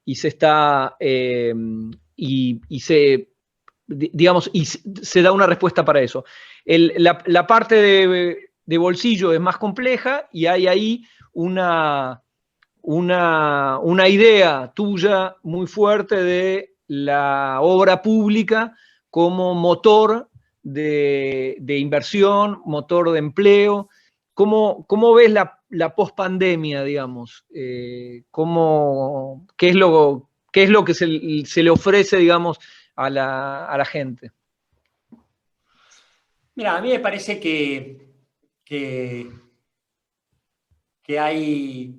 y se está, y se, digamos, y se da una respuesta para eso. La parte de bolsillo es más compleja y hay ahí una idea tuya muy fuerte de la obra pública como motor de inversión, motor de empleo. ¿Cómo ves la pospandemia, digamos? ¿Qué es lo que se le ofrece, digamos, a la gente? Mira, a mí me parece que, que hay,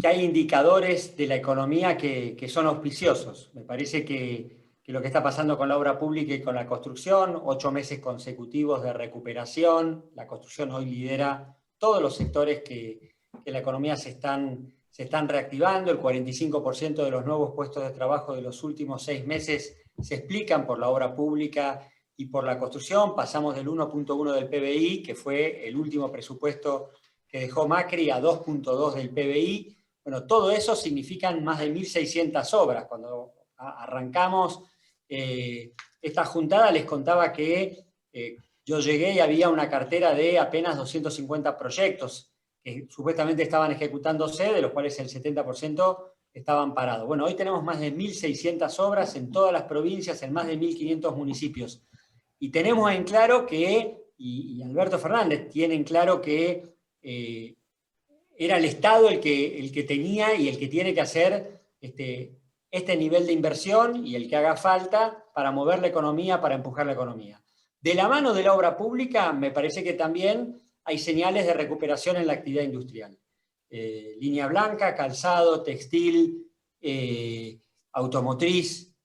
que hay indicadores de la economía que son auspiciosos. Me parece que lo que está pasando con la obra pública y con la construcción, 8 meses consecutivos de recuperación, la construcción hoy lidera todos los sectores que la economía se están reactivando, el 45% de los nuevos puestos de trabajo de los últimos 6 meses se explican por la obra pública y por la construcción. Pasamos del 1.1 del PBI, que fue el último presupuesto que dejó Macri, a 2.2 del PBI. Bueno, todo eso significan más de 1.600 obras. Cuando arrancamos esta juntada les contaba que yo llegué y había una cartera de apenas 250 proyectos que supuestamente estaban ejecutándose, de los cuales el 70% estaban parados. Bueno, hoy tenemos más de 1.600 obras en todas las provincias, en más de 1.500 municipios. Y tenemos en claro que, y Alberto Fernández tiene en claro que era el Estado el que tenía y el que tiene que hacer este nivel de inversión y el que haga falta para mover la economía, para empujar la economía. De la mano de la obra pública, me parece que también hay señales de recuperación en la actividad industrial. Línea blanca, calzado, textil, automotriz,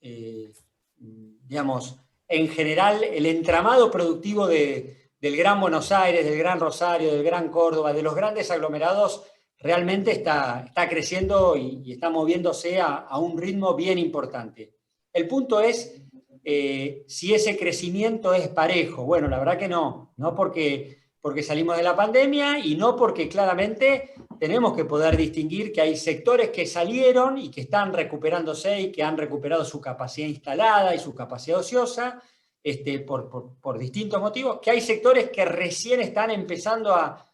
digamos, en general el entramado productivo del Gran Buenos Aires, del Gran Rosario, del Gran Córdoba, de los grandes aglomerados, realmente está creciendo y está moviéndose a un ritmo bien importante. El punto es si ese crecimiento es parejo. Bueno, la verdad que no porque salimos de la pandemia y no porque claramente tenemos que poder distinguir que hay sectores que salieron y que están recuperándose y que han recuperado su capacidad instalada y su capacidad ociosa, por distintos motivos, que hay sectores que recién están empezando a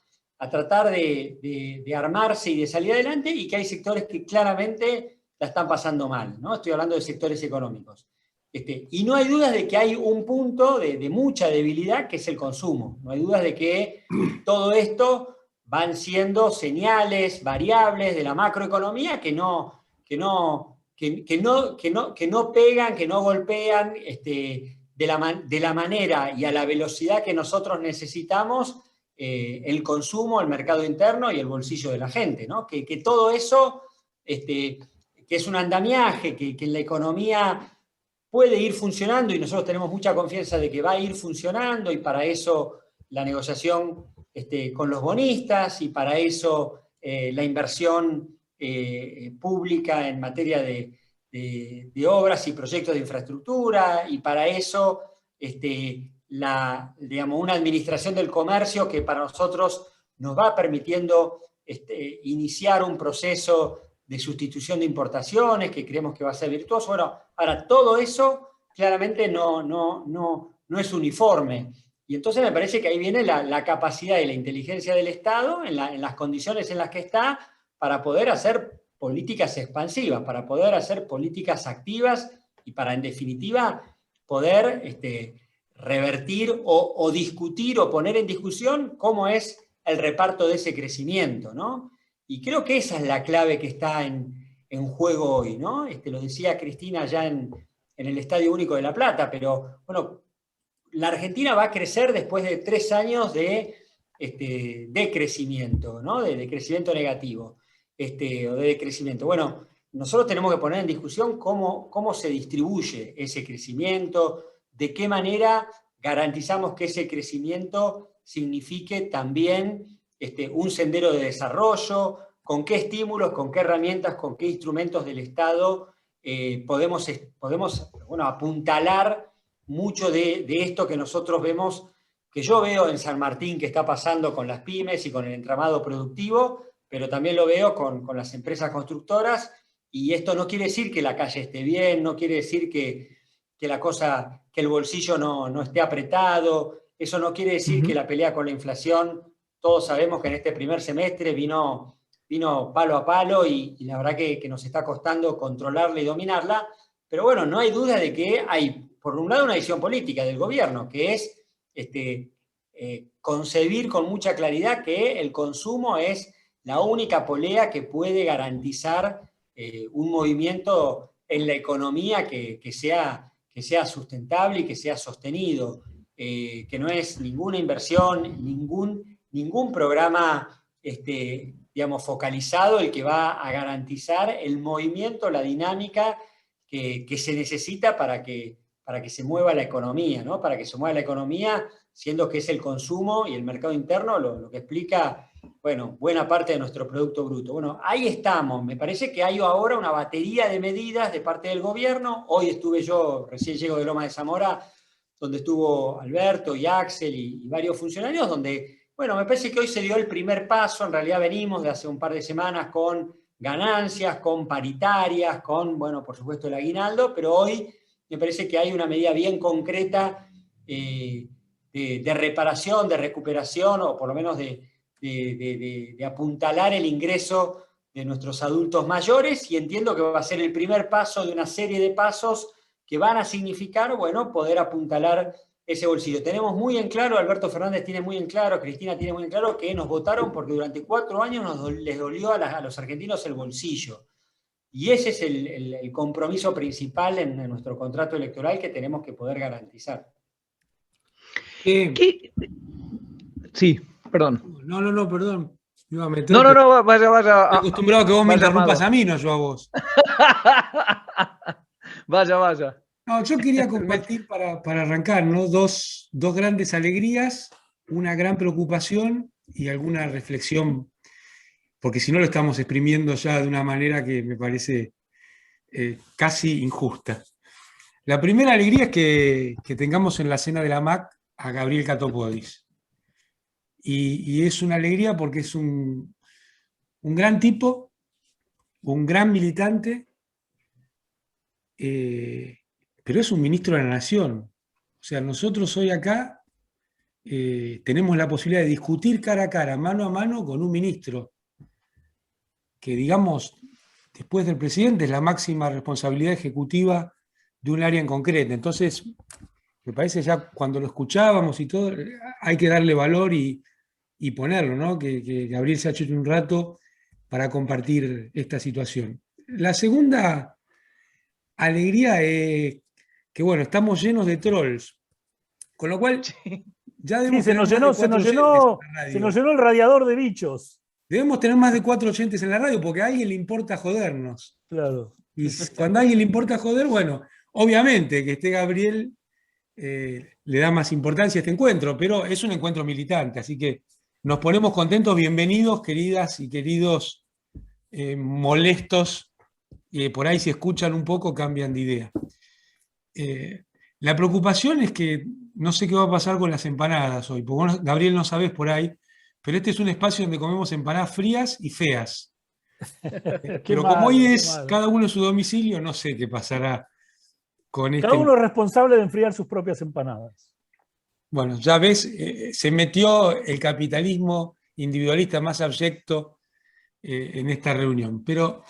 tratar de armarse y de salir adelante, y que hay sectores que claramente la están pasando mal, ¿no? Estoy hablando de sectores económicos. Y no hay dudas de que hay un punto de mucha debilidad, que es el consumo. No hay dudas de que todo esto van siendo señales, variables de la macroeconomía que no pegan, que no golpean de la manera y a la velocidad que nosotros necesitamos el consumo, el mercado interno y el bolsillo de la gente, ¿no? Que todo eso, que es un andamiaje, que en la economía puede ir funcionando, y nosotros tenemos mucha confianza de que va a ir funcionando, y para eso la negociación con los bonistas, y para eso la inversión pública en materia de obras y proyectos de infraestructura, y para eso una administración del comercio que para nosotros nos va permitiendo iniciar un proceso de sustitución de importaciones, que creemos que va a ser virtuoso. Bueno, ahora todo eso claramente no es uniforme. Y entonces me parece que ahí viene la capacidad y la inteligencia del Estado en las condiciones en las que está, para poder hacer políticas expansivas, para poder hacer políticas activas y para, en definitiva, poder revertir o discutir o poner en discusión cómo es el reparto de ese crecimiento, ¿no? Y creo que esa es la clave que está en juego hoy, ¿no? Lo decía Cristina ya en el Estadio Único de La Plata, pero bueno, la Argentina va a crecer después de 3 años de crecimiento, ¿no? De crecimiento negativo, o de decrecimiento. Bueno, nosotros tenemos que poner en discusión cómo se distribuye ese crecimiento, de qué manera garantizamos que ese crecimiento signifique también un sendero de desarrollo, con qué estímulos, con qué herramientas, con qué instrumentos del Estado podemos apuntalar mucho de esto que nosotros vemos, que yo veo en San Martín que está pasando con las pymes y con el entramado productivo, pero también lo veo con las empresas constructoras, Y esto no quiere decir que la calle esté bien, no quiere decir que que el bolsillo no esté apretado, eso no quiere decir que la pelea con la inflación, todos sabemos que en este primer semestre vino palo a palo y la verdad que nos está costando controlarla y dominarla, pero bueno, no hay duda de que hay, por un lado, una decisión política del gobierno, que es concebir con mucha claridad que el consumo es la única polea que puede garantizar un movimiento en la economía que sea sustentable y que sea sostenido, que no es ninguna inversión, ningún programa digamos, focalizado el que va a garantizar el movimiento, la dinámica que se necesita para que se mueva la economía, ¿no? Para que se mueva la economía, siendo que es el consumo y el mercado interno lo que explica, bueno, buena parte de nuestro Producto Bruto. Bueno, ahí estamos. Me parece que hay ahora una batería de medidas de parte del gobierno. Hoy estuve yo, recién llego de Loma de Zamora, donde estuvo Alberto y Axel y varios funcionarios, donde, bueno, me parece que hoy se dio el primer paso. En realidad venimos de hace un par de semanas con ganancias, con paritarias, con, bueno, por supuesto el aguinaldo, pero hoy me parece que hay una medida bien concreta de reparación, de recuperación, o por lo menos de apuntalar el ingreso de nuestros adultos mayores, y entiendo que va a ser el primer paso de una serie de pasos que van a significar, bueno, poder apuntalar ese bolsillo. Tenemos muy en claro, Alberto Fernández tiene muy en claro, Cristina tiene muy en claro, que nos votaron porque durante 4 años les dolió a los argentinos el bolsillo. Y ese es el compromiso principal en nuestro contrato electoral que tenemos que poder garantizar. Sí, perdón. No, perdón. Iba a meter, no, vaya. Estoy acostumbrado a que vos me interrumpas a mí, no yo a vos. Vaya. No, yo quería compartir para arrancar, ¿no? Dos grandes alegrías, una gran preocupación y alguna reflexión, porque si no lo estamos exprimiendo ya de una manera que me parece casi injusta. La primera alegría es que tengamos en la cena de la MAC a Gabriel Catopodis. Y es una alegría porque es un gran tipo, un gran militante, pero es un ministro de la Nación. O sea, nosotros hoy acá tenemos la posibilidad de discutir cara a cara, mano a mano, con un ministro que, digamos, después del presidente es la máxima responsabilidad ejecutiva de un área en concreto. Entonces, me parece ya cuando lo escuchábamos y todo, hay que darle valor y ponerlo, ¿no? Que Gabriel se ha hecho un rato para compartir esta situación. La segunda alegría es que, bueno, estamos llenos de trolls, con lo cual ya debemos se nos llenó el radiador de bichos. Debemos tener más de 4 oyentes en la radio porque a alguien le importa jodernos. Claro. Y cuando a alguien le importa joder, bueno, obviamente que esté Gabriel le da más importancia a este encuentro, pero es un encuentro militante, así que nos ponemos contentos. Bienvenidos, queridas y queridos molestos. Por ahí si escuchan un poco cambian de idea. La preocupación es que no sé qué va a pasar con las empanadas hoy, porque vos, Gabriel, no sabés por ahí, pero este es un espacio donde comemos empanadas frías y feas. Pero como hoy es cada uno en su domicilio, no sé qué pasará con Cada uno es responsable de enfriar sus propias empanadas. Bueno, ya ves, se metió el capitalismo individualista más abyecto en esta reunión. Pero,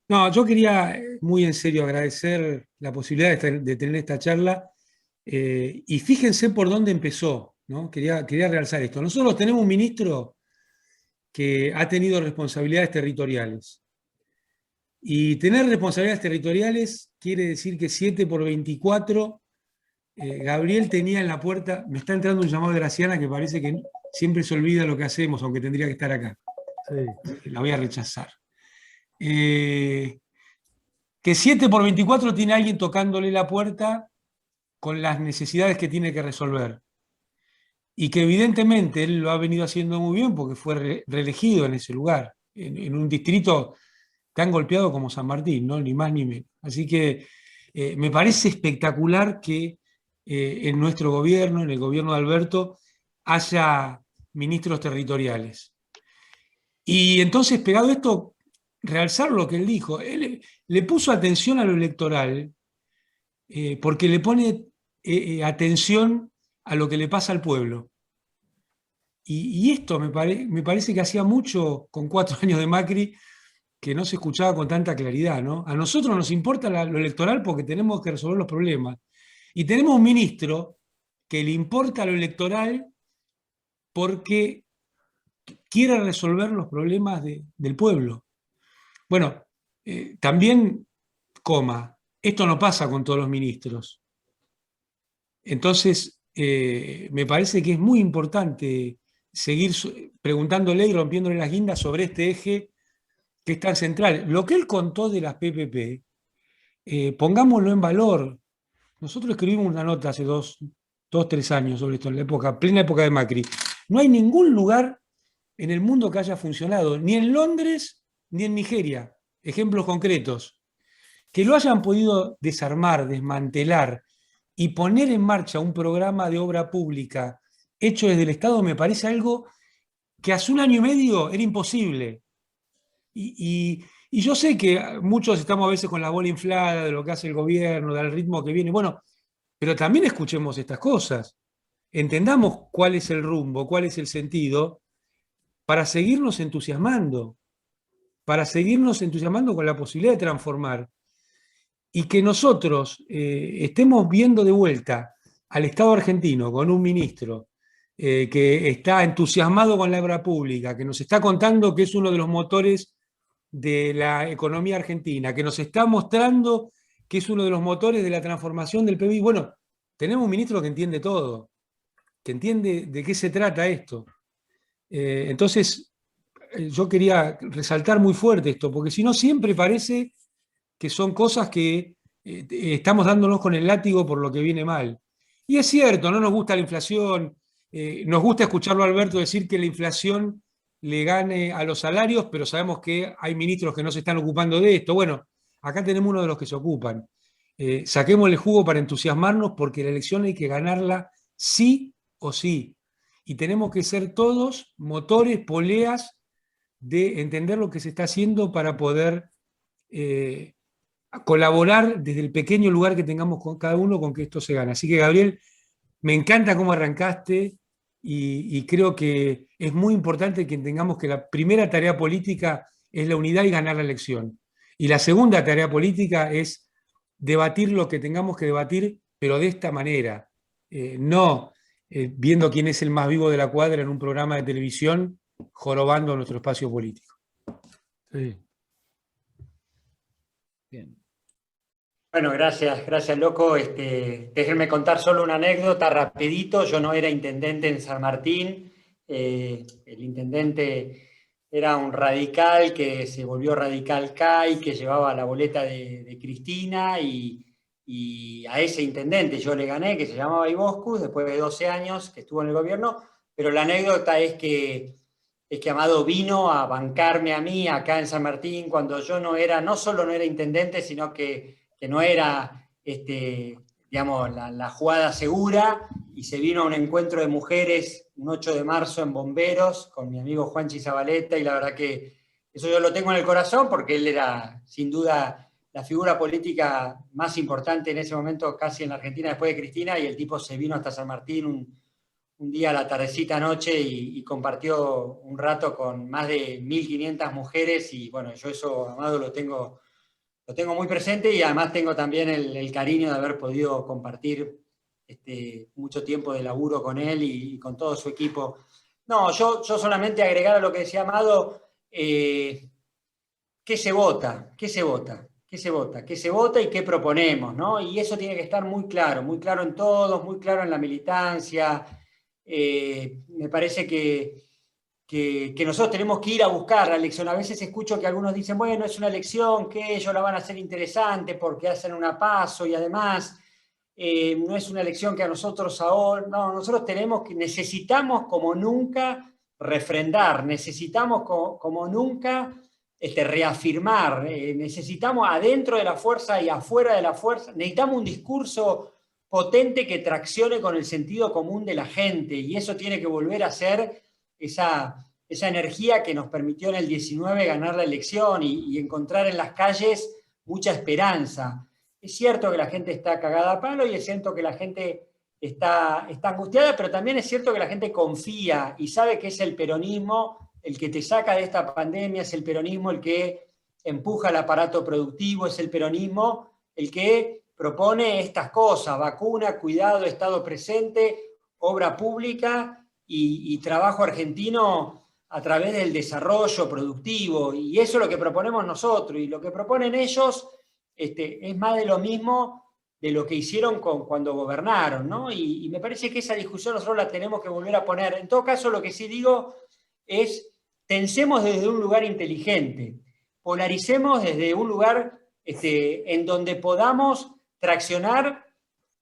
no, yo quería muy en serio agradecer la posibilidad de tener esta charla. Y fíjense por dónde empezó, ¿no? Quería realzar esto. Nosotros tenemos un ministro que ha tenido responsabilidades territoriales. Y tener responsabilidades territoriales quiere decir que 7 por 24, Gabriel tenía en la puerta, me está entrando un llamado de Graciana que parece que siempre se olvida lo que hacemos, aunque tendría que estar acá. Sí. La voy a rechazar. Que 7 por 24 tiene alguien tocándole la puerta con las necesidades que tiene que resolver. Y que evidentemente él lo ha venido haciendo muy bien porque fue reelegido en ese lugar, en un distrito tan golpeado como San Martín, ¿no? Ni más ni menos. Así que me parece espectacular que en nuestro gobierno, en el gobierno de Alberto, haya ministros territoriales. Y entonces, pegado a esto, realzar lo que él dijo. Él le puso atención a lo electoral porque le pone atención a lo que le pasa al pueblo. Y esto me parece que hacía mucho, con 4 años de Macri, que no se escuchaba con tanta claridad, ¿no? A nosotros nos importa lo electoral porque tenemos que resolver los problemas. Y tenemos un ministro que le importa lo electoral porque quiere resolver los problemas del pueblo. Bueno, también, esto no pasa con todos los ministros. Entonces, me parece que es muy importante seguir preguntándole y rompiéndole las guindas sobre este eje que es tan central. Lo que él contó de las PPP, pongámoslo en valor. Nosotros escribimos una nota hace 3 años sobre esto, en la plena época de Macri. No hay ningún lugar en el mundo que haya funcionado, ni en Londres ni en Nigeria, ejemplos concretos, que lo hayan podido desarmar, desmantelar y poner en marcha un programa de obra pública hecho desde el Estado me parece algo que hace 1 año y medio era imposible. Y yo sé que muchos estamos a veces con la bola inflada de lo que hace el gobierno, del ritmo que viene, bueno, pero también escuchemos estas cosas, entendamos cuál es el rumbo, cuál es el sentido, para seguirnos entusiasmando con la posibilidad de transformar y que nosotros estemos viendo de vuelta al Estado argentino con un ministro que está entusiasmado con la obra pública, que nos está contando que es uno de los motores de la economía argentina, que nos está mostrando que es uno de los motores de la transformación del PBI. Bueno, tenemos un ministro que entiende todo, que entiende de qué se trata esto. Entonces, yo quería resaltar muy fuerte esto, porque si no siempre parece que son cosas que estamos dándonos con el látigo por lo que viene mal. Y es cierto, no nos gusta la inflación, nos gusta escucharlo a Alberto decir que la inflación le gane a los salarios, pero sabemos que hay ministros que no se están ocupando de esto. Bueno, acá tenemos uno de los que se ocupan. Saquemos el jugo para entusiasmarnos porque la elección hay que ganarla sí o sí. Y tenemos que ser todos motores, poleas de entender lo que se está haciendo para poder colaborar desde el pequeño lugar que tengamos con cada uno con que esto se gane. Así que, Gabriel, me encanta cómo arrancaste y creo que es muy importante que entendamos que la primera tarea política es la unidad y ganar la elección. Y la segunda tarea política es debatir lo que tengamos que debatir, pero de esta manera, no viendo quién es el más vivo de la cuadra en un programa de televisión, jorobando nuestro espacio político. Sí. Bien. Bueno, gracias, loco. Déjenme contar solo una anécdota rapidito. Yo no era intendente en San Martín. El intendente era un radical que se volvió radical CAI, que llevaba la boleta de Cristina y a ese intendente yo le gané, que se llamaba Iboscus, después de 12 años que estuvo en el gobierno. Pero la anécdota es que Amado vino a bancarme a mí acá en San Martín cuando yo no solo no era intendente, sino que no era, digamos, la jugada segura, y se vino a un encuentro de mujeres un 8 de marzo en Bomberos con mi amigo Juanchi Zabaleta, y la verdad que eso yo lo tengo en el corazón porque él era sin duda la figura política más importante en ese momento casi en la Argentina después de Cristina, y el tipo se vino hasta San Martín un día a la tardecita noche y compartió un rato con más de 1.500 mujeres, y bueno, yo eso, Amado, lo tengo muy presente, y además tengo también el cariño de haber podido compartir mucho tiempo de laburo con él y con todo su equipo. No, yo solamente agregar a lo que decía Amado, ¿qué se vota? ¿Qué se vota? ¿Qué se vota? ¿Qué se vota y qué proponemos? ¿No? Y eso tiene que estar muy claro en todos, muy claro en la militancia. Me parece que nosotros tenemos que ir a buscar la elección. A veces escucho que algunos dicen, bueno, es una elección que ellos la van a hacer interesante porque hacen una PASO y además no es una elección que a nosotros ahora, no, nosotros necesitamos como nunca refrendar, necesitamos como nunca reafirmar, necesitamos adentro de la fuerza y afuera de la fuerza, necesitamos un discurso potente que traccione con el sentido común de la gente, y eso tiene que volver a ser esa esa energía que nos permitió en el 19 ganar la elección y encontrar en las calles mucha esperanza. Es cierto que la gente está cagada a palo y es cierto que la gente está angustiada, pero también es cierto que la gente confía y sabe que es el peronismo el que te saca de esta pandemia, es el peronismo el que empuja el aparato productivo, es el peronismo el que propone estas cosas: vacuna, cuidado, Estado presente, obra pública y trabajo argentino a través del desarrollo productivo. Y eso es lo que proponemos nosotros, y lo que proponen ellos es más de lo mismo de lo que hicieron cuando gobernaron, ¿no? Y me parece que esa discusión nosotros la tenemos que volver a poner. En todo caso, lo que sí digo es: pensemos desde un lugar inteligente, polaricemos desde un lugar en donde podamos traccionar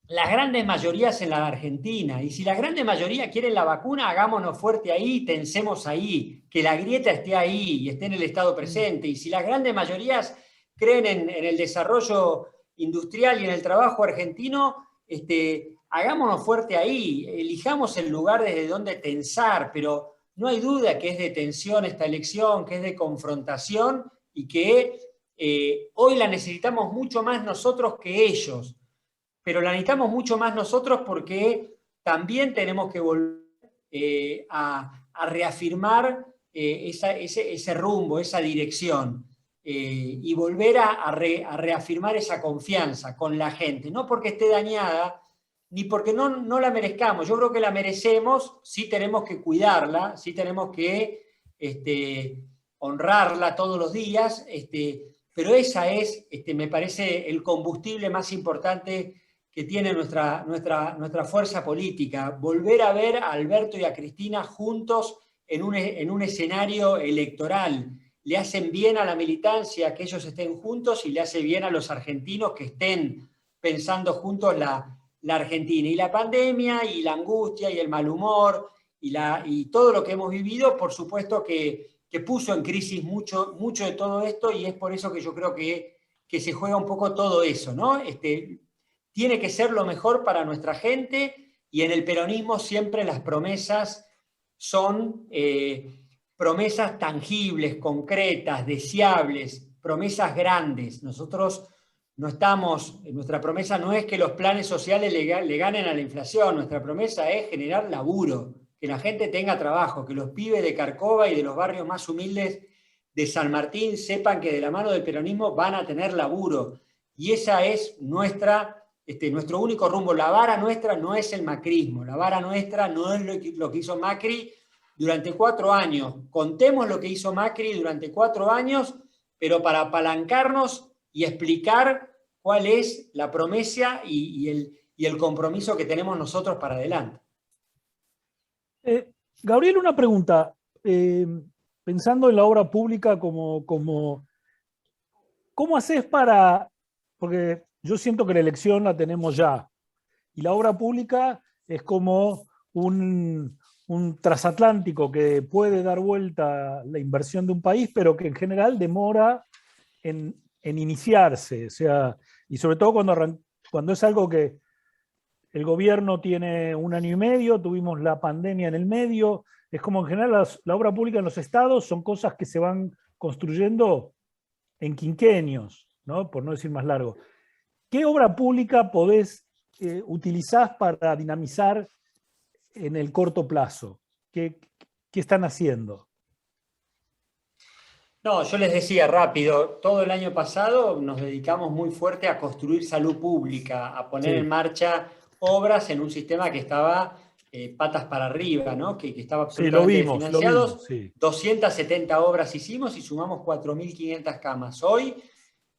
las grandes mayorías en la Argentina. Y si las grandes mayorías quieren la vacuna, hagámonos fuerte ahí, tensemos ahí, que la grieta esté ahí y esté en el Estado presente. Y si las grandes mayorías creen en el desarrollo industrial y en el trabajo argentino, hagámonos fuerte ahí, elijamos el lugar desde donde tensar, pero no hay duda que es de tensión esta elección, que es de confrontación y que hoy la necesitamos mucho más nosotros que ellos. Pero la necesitamos mucho más nosotros porque también tenemos que volver a reafirmar ese rumbo, esa dirección, y volver a reafirmar esa confianza con la gente, no porque esté dañada, ni porque no la merezcamos. Yo creo que la merecemos, sí tenemos que cuidarla, sí tenemos que honrarla todos los días, pero esa es, me parece, el combustible más importante que tiene nuestra fuerza política: volver a ver a Alberto y a Cristina juntos en un escenario electoral. Le hacen bien a la militancia que ellos estén juntos y le hace bien a los argentinos que estén pensando juntos la Argentina. Y la pandemia y la angustia y el mal humor y todo lo que hemos vivido, por supuesto que puso en crisis mucho de todo esto, y es por eso que yo creo que se juega un poco todo eso, ¿no? Tiene que ser lo mejor para nuestra gente, y en el peronismo siempre las promesas son promesas tangibles, concretas, deseables, promesas grandes. Nosotros nuestra promesa no es que los planes sociales le ganen a la inflación, nuestra promesa es generar laburo, que la gente tenga trabajo, que los pibes de Carcova y de los barrios más humildes de San Martín sepan que de la mano del peronismo van a tener laburo. Y esa es nuestro único rumbo. La vara nuestra no es el macrismo, la vara nuestra no es lo que hizo Macri durante 4 años. Contemos lo que hizo Macri durante 4 años, pero para apalancarnos y explicar cuál es la promesa y el compromiso que tenemos nosotros para adelante. Gabriel, una pregunta. Pensando en la obra pública, ¿cómo haces para...? Porque yo siento que la elección la tenemos ya, y la obra pública es como un transatlántico que puede dar vuelta la inversión de un país, pero que en general demora en iniciarse. O sea, y sobre todo cuando es algo que el gobierno tiene 1 año y medio, tuvimos la pandemia en el medio. Es como en general la obra pública en los estados son cosas que se van construyendo en quinquenios, ¿no? Por no decir más largo. ¿Qué obra pública utilizás para dinamizar en el corto plazo? ¿Qué están haciendo? No, yo les decía rápido, todo el año pasado nos dedicamos muy fuerte a construir salud pública, a poner en marcha obras en un sistema que estaba patas para arriba, ¿no? Que estaba absolutamente financiado. 270 obras hicimos y sumamos 4.500 camas. Hoy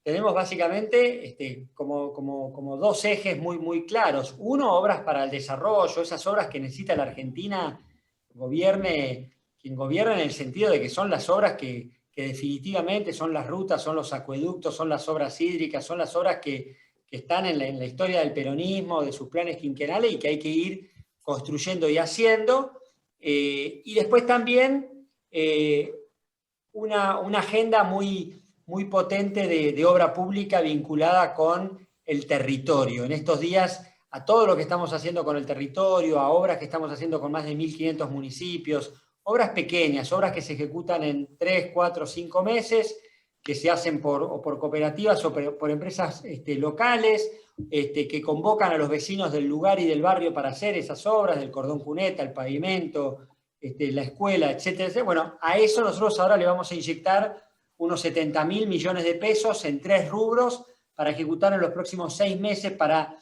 tenemos básicamente como 2 ejes muy, muy claros. Uno, obras para el desarrollo, esas obras que necesita la Argentina, quien gobierne, en el sentido de que son las obras que definitivamente son las rutas, son los acueductos, son las obras hídricas, son las obras que están en la historia del peronismo, de sus planes quinquenales, y que hay que ir construyendo y haciendo. Y después también una agenda muy, muy potente de obra pública vinculada con el territorio. En estos días, a todo lo que estamos haciendo con el territorio, a obras que estamos haciendo con más de 1.500 municipios, obras pequeñas, obras que se ejecutan en 3, 4, 5 meses, que se hacen por cooperativas o por empresas locales, que convocan a los vecinos del lugar y del barrio para hacer esas obras, del cordón cuneta, el pavimento, la escuela, etcétera, etcétera. Bueno, a eso nosotros ahora le vamos a inyectar unos 70.000 millones de pesos en 3 rubros para ejecutar en los próximos 6 meses, para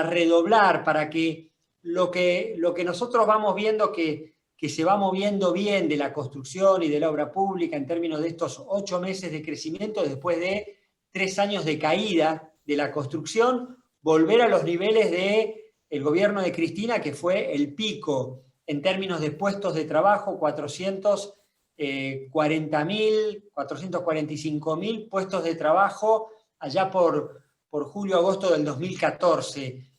redoblar, para que lo que nosotros vamos viendo que se va moviendo bien de la construcción y de la obra pública en términos de estos 8 meses de crecimiento después de 3 años de caída de la construcción, volver a los niveles del gobierno de Cristina, que fue el pico en términos de puestos de trabajo, 440.000, 445.000 puestos de trabajo allá por julio-agosto del 2014.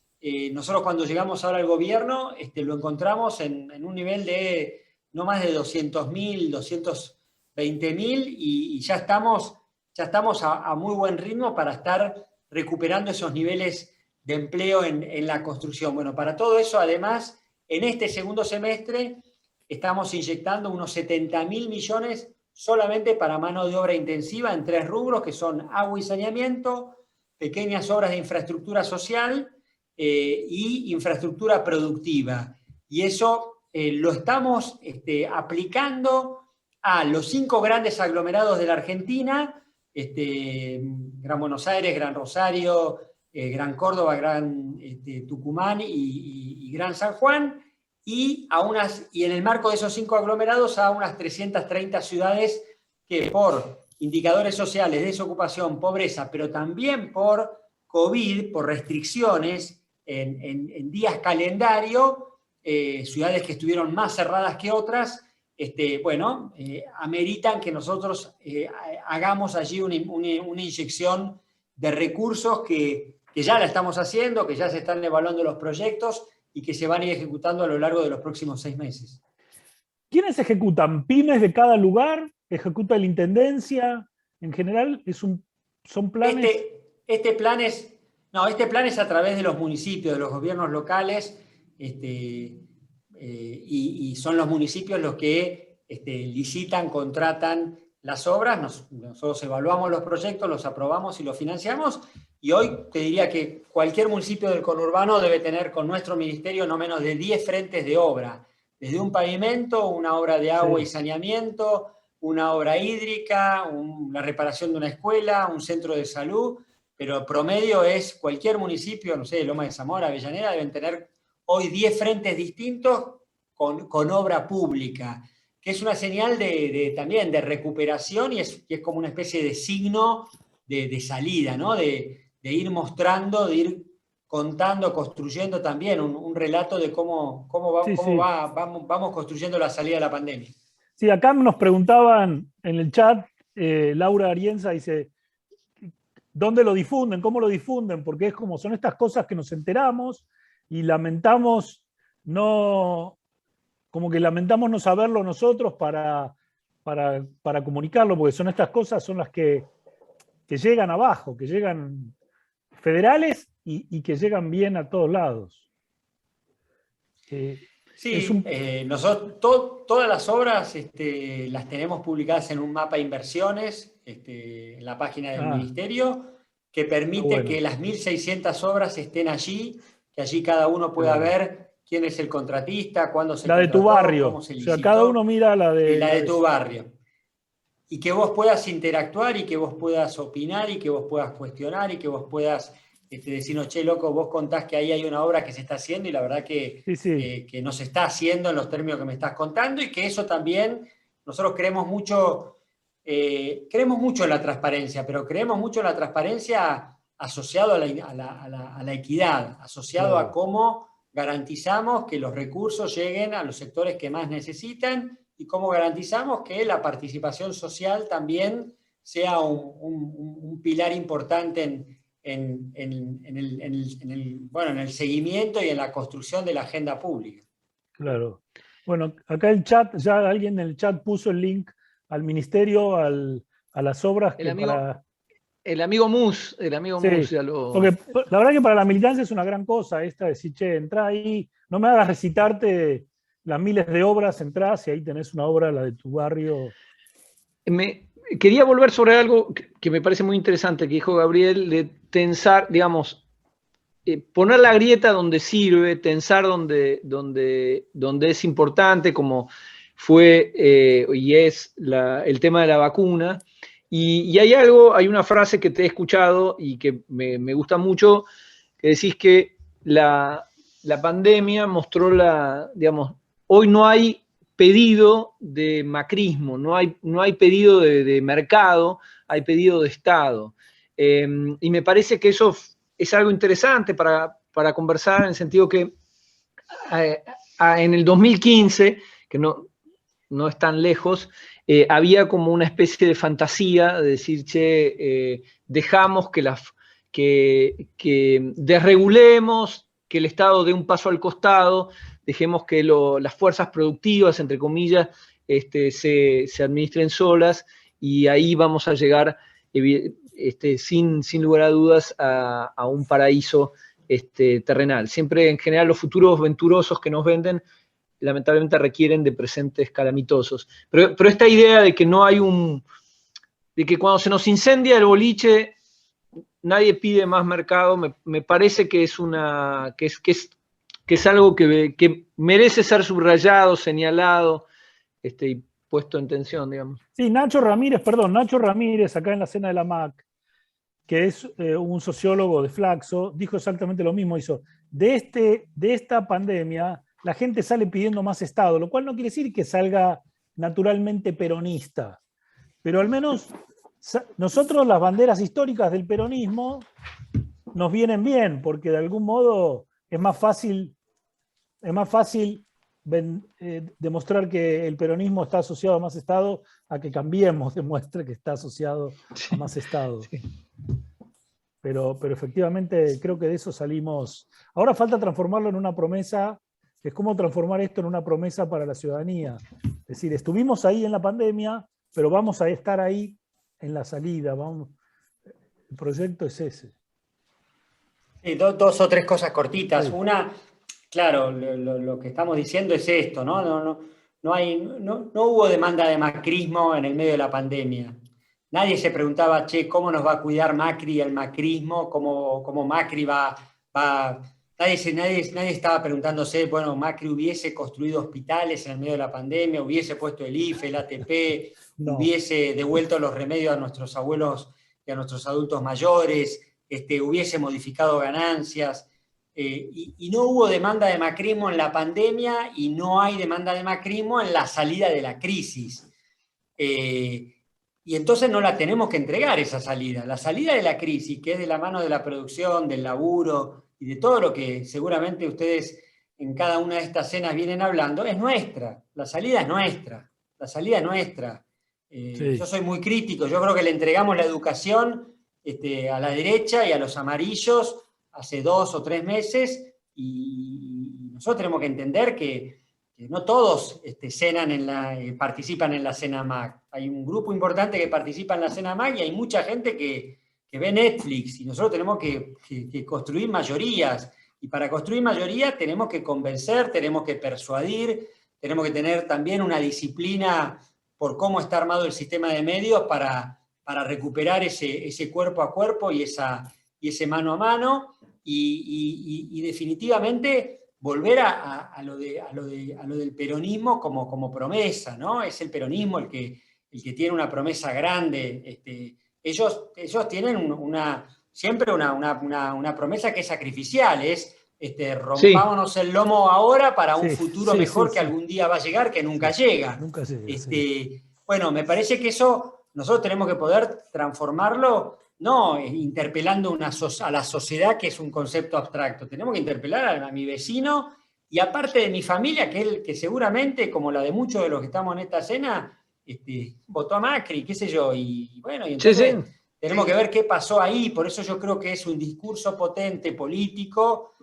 Nosotros cuando llegamos ahora al gobierno lo encontramos en un nivel de no más de 200.000, 220.000 y ya estamos a muy buen ritmo para estar recuperando esos niveles de empleo en la construcción. Bueno, para todo eso, además, en este segundo semestre estamos inyectando unos 70.000 millones solamente para mano de obra intensiva en 3 rubros, que son agua y saneamiento, pequeñas obras de infraestructura social y infraestructura productiva. Y eso lo estamos aplicando a los 5 grandes aglomerados de la Argentina, Gran Buenos Aires, Gran Rosario, Gran Córdoba, Gran Tucumán y Gran San Juan, y en el marco de esos 5 aglomerados a unas 330 ciudades que por indicadores sociales, desocupación, pobreza, pero también por COVID, por restricciones en días calendario, ciudades que estuvieron más cerradas que otras, ameritan que nosotros hagamos allí una inyección de recursos que ya la estamos haciendo, que ya se están evaluando los proyectos y que se van a ir ejecutando a lo largo de los próximos 6 meses. ¿Quiénes ejecutan? ¿Pymes de cada lugar? ¿Ejecuta la intendencia? En general, ¿son planes? Este plan es a través de los municipios, de los gobiernos locales, y son los municipios los que licitan, contratan las obras. Nosotros evaluamos los proyectos, los aprobamos y los financiamos, y hoy te diría que cualquier municipio del conurbano debe tener con nuestro ministerio no menos de 10 frentes de obra, desde un pavimento, una obra de agua y saneamiento, una obra hídrica, la reparación de una escuela, un centro de salud, pero promedio es cualquier municipio, no sé, Loma de Zamora, Avellaneda, deben tener hoy 10 frentes distintos con obra pública, que es una señal también de recuperación y es como una especie de signo de salida, ¿no? De ir mostrando, de ir contando, construyendo también un relato de cómo vamos construyendo la salida de la pandemia. Sí, acá nos preguntaban en el chat, Laura Arienza dice, ¿dónde lo difunden? ¿Cómo lo difunden? Porque son estas cosas que nos enteramos y lamentamos no saberlo nosotros para comunicarlo, porque son estas cosas, son las que llegan abajo, que llegan federales y que llegan bien a todos lados. Nosotros todas las obras las tenemos publicadas en un mapa de inversiones en la página del ministerio, que permite que las 1.600 obras estén allí, que allí cada uno pueda ver quién es el contratista, cuándo se contrató, la de tu barrio, cómo se licitó, o sea, cada uno mira la de tu barrio. Y que vos puedas interactuar y que vos puedas opinar y que vos puedas cuestionar y que vos puedas decirnos, che, loco, vos contás que ahí hay una obra que se está haciendo y la verdad que no se está haciendo en los términos que me estás contando, y que eso también, nosotros creemos mucho en la transparencia, pero creemos mucho en la transparencia asociado a la equidad, asociado a cómo garantizamos que los recursos lleguen a los sectores que más necesitan y cómo garantizamos que la participación social también sea un pilar importante en el seguimiento y en la construcción de la agenda pública. Claro. Bueno, acá el chat, ya alguien en el chat puso el link al ministerio, a las obras. El amigo Mus ya lo... Porque la verdad que para la militancia es una gran cosa esta de decir, che, entrá ahí, no me hagas recitarte las miles de obras, entrás y ahí tenés una obra, la de tu barrio. Quería volver sobre algo que me parece muy interesante que dijo Gabriel, de tensar, digamos, poner la grieta donde sirve, tensar donde es importante, como fue y es el tema de la vacuna. Y hay una frase que te he escuchado y que me gusta mucho, que decís que la pandemia mostró digamos, hoy no hay pedido de macrismo, no hay pedido de mercado, hay pedido de Estado. Y me parece que eso es algo interesante para conversar, en el sentido que en el 2015, que no es tan lejos, había como una especie de fantasía de decir, che, dejamos que desregulemos, que el Estado dé un paso al costado, dejemos que las fuerzas productivas, entre comillas, se administren solas, y ahí vamos a llegar sin lugar a dudas a un paraíso terrenal. Siempre, en general, los futuros venturosos que nos venden lamentablemente requieren de presentes calamitosos. Pero esta idea de que no hay de que cuando se nos incendia el boliche, nadie pide más mercado, me parece que es algo que merece ser subrayado, señalado, y puesto en tensión, digamos. Sí, Nacho Ramírez, acá en la cena de la MAC, que es un sociólogo de Flaxo, dijo exactamente lo mismo. De esta pandemia, la gente sale pidiendo más Estado, lo cual no quiere decir que salga naturalmente peronista, pero al menos nosotros, las banderas históricas del peronismo nos vienen bien, porque de algún modo es más fácil demostrar que el peronismo está asociado a más Estado, a que Cambiemos demuestre que está asociado a más Estado. Sí. Pero efectivamente creo que de eso salimos. Ahora falta transformarlo en una promesa, que es cómo transformar esto en una promesa para la ciudadanía. Es decir, estuvimos ahí en la pandemia, pero vamos a estar ahí en la salida. El proyecto es ese. Sí, dos o tres cosas cortitas. Sí. Una, claro, lo que estamos diciendo es esto, ¿no? No hubo demanda de macrismo en el medio de la pandemia. Nadie se preguntaba, che, ¿cómo nos va a cuidar Macri el macrismo? ¿Cómo Macri va? Nadie estaba preguntándose, bueno, Macri hubiese construido hospitales en el medio de la pandemia, hubiese puesto el IFE, el ATP, No. hubiese devuelto los remedios a nuestros abuelos y a nuestros adultos mayores, hubiese modificado ganancias. Y no hubo demanda de macrismo en la pandemia y no hay demanda de macrismo en la salida de la crisis. Y entonces no la tenemos que entregar esa salida. La salida de la crisis, que es de la mano de la producción, del laburo y de todo lo que seguramente ustedes en cada una de estas cenas vienen hablando, es nuestra. La salida es nuestra. La salida es nuestra. Sí. Yo soy muy crítico. Yo creo que le entregamos la educación a la derecha y a los amarillos hace 2 o 3 meses, y nosotros tenemos que entender que no todos participan en la cena MAC. Hay un grupo importante que participa en la cena MAC y hay mucha gente que ve Netflix, y nosotros tenemos que construir mayorías, y para construir mayorías tenemos que convencer, tenemos que persuadir, tenemos que tener también una disciplina por cómo está armado el sistema de medios para recuperar ese cuerpo a cuerpo y ese mano a mano, y definitivamente volver a lo del peronismo como promesa, ¿no? Es el peronismo el que tiene una promesa grande. Ellos tienen siempre una promesa que es sacrificial, es rompámonos el lomo ahora para un futuro mejor que algún día va a llegar, que nunca llega. Nunca llega, Bueno, me parece que eso nosotros tenemos que poder transformarlo, no interpelando a la sociedad, que es un concepto abstracto. Tenemos que interpelar a mi vecino y aparte de mi familia, que seguramente, como la de muchos de los que estamos en esta cena, votó a Macri, qué sé yo, y bueno, y entonces tenemos que ver qué pasó ahí. Por eso yo creo que es un discurso potente, político,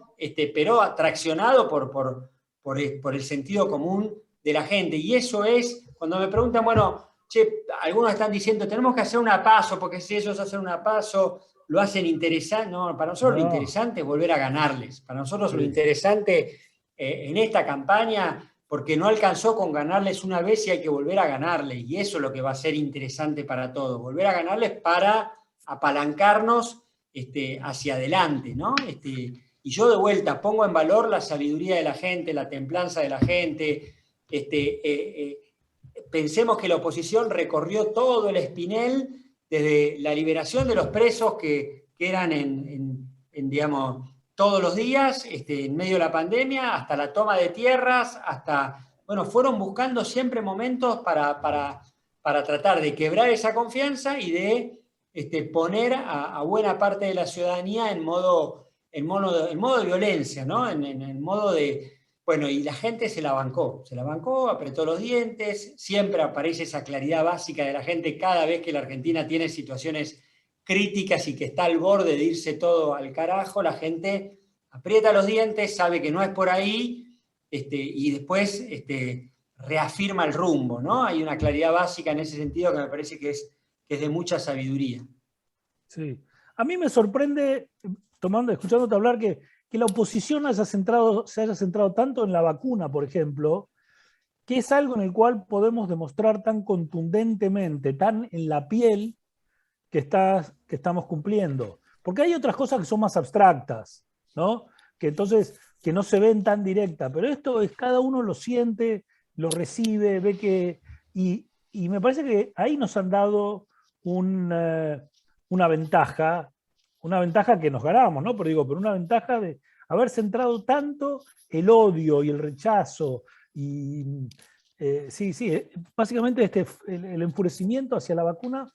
pero atraccionado por el sentido común de la gente. Y eso es, cuando me preguntan, bueno, che, algunos están diciendo, tenemos que hacer una PASO, porque si ellos hacen una PASO, lo hacen interesante. No, para nosotros lo interesante es volver a ganarles. Para nosotros lo interesante en esta campaña, porque no alcanzó con ganarles una vez y hay que volver a ganarles. Y eso es lo que va a ser interesante para todos, volver a ganarles para apalancarnos hacia adelante, ¿no? Y yo de vuelta pongo en valor la sabiduría de la gente, la templanza de la gente. Pensemos que la oposición recorrió todo el espinel, desde la liberación de los presos que eran digamos, todos los días, en medio de la pandemia, hasta la toma de tierras, bueno, fueron buscando siempre momentos para tratar de quebrar esa confianza y de poner a buena parte de la ciudadanía en modo de violencia, ¿no? En modo de... Bueno, y la gente se la bancó, apretó los dientes, siempre aparece esa claridad básica de la gente cada vez que la Argentina tiene situaciones críticas y que está al borde de irse todo al carajo, la gente aprieta los dientes, sabe que no es por ahí, y después reafirma el rumbo, ¿no? Hay una claridad básica en ese sentido que me parece que es de mucha sabiduría. Sí. A mí me sorprende, escuchándote hablar, que la oposición se haya centrado tanto en la vacuna, por ejemplo, que es algo en el cual podemos demostrar tan contundentemente, tan en la piel, que estamos cumpliendo. Porque hay otras cosas que son más abstractas, ¿no? Que entonces, que no se ven tan directas, pero esto es, cada uno lo siente, lo recibe, ve que... Y me parece que ahí nos han dado una ventaja que nos ganamos, ¿no? Pero una ventaja de haber centrado tanto el odio y el rechazo, y básicamente el enfurecimiento hacia la vacuna,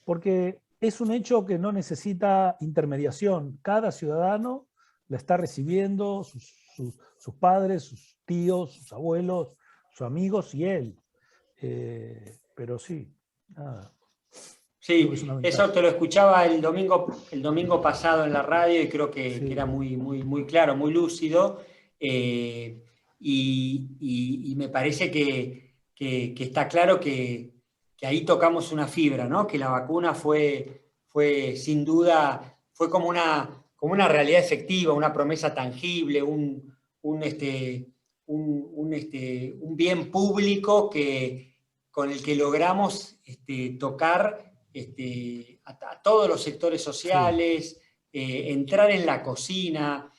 porque es un hecho que no necesita intermediación. Cada ciudadano la está recibiendo, sus padres, sus tíos, sus abuelos, sus amigos y él. Pero sí, nada. Sí, eso te lo escuchaba el domingo pasado en la radio y creo que era muy, muy, muy claro, muy lúcido. Y me parece que está claro que ahí tocamos una fibra, ¿no? Que la vacuna fue sin duda, fue como una realidad efectiva, una promesa tangible, un bien público con el que logramos tocar a todos los sectores sociales, entrar en la cocina.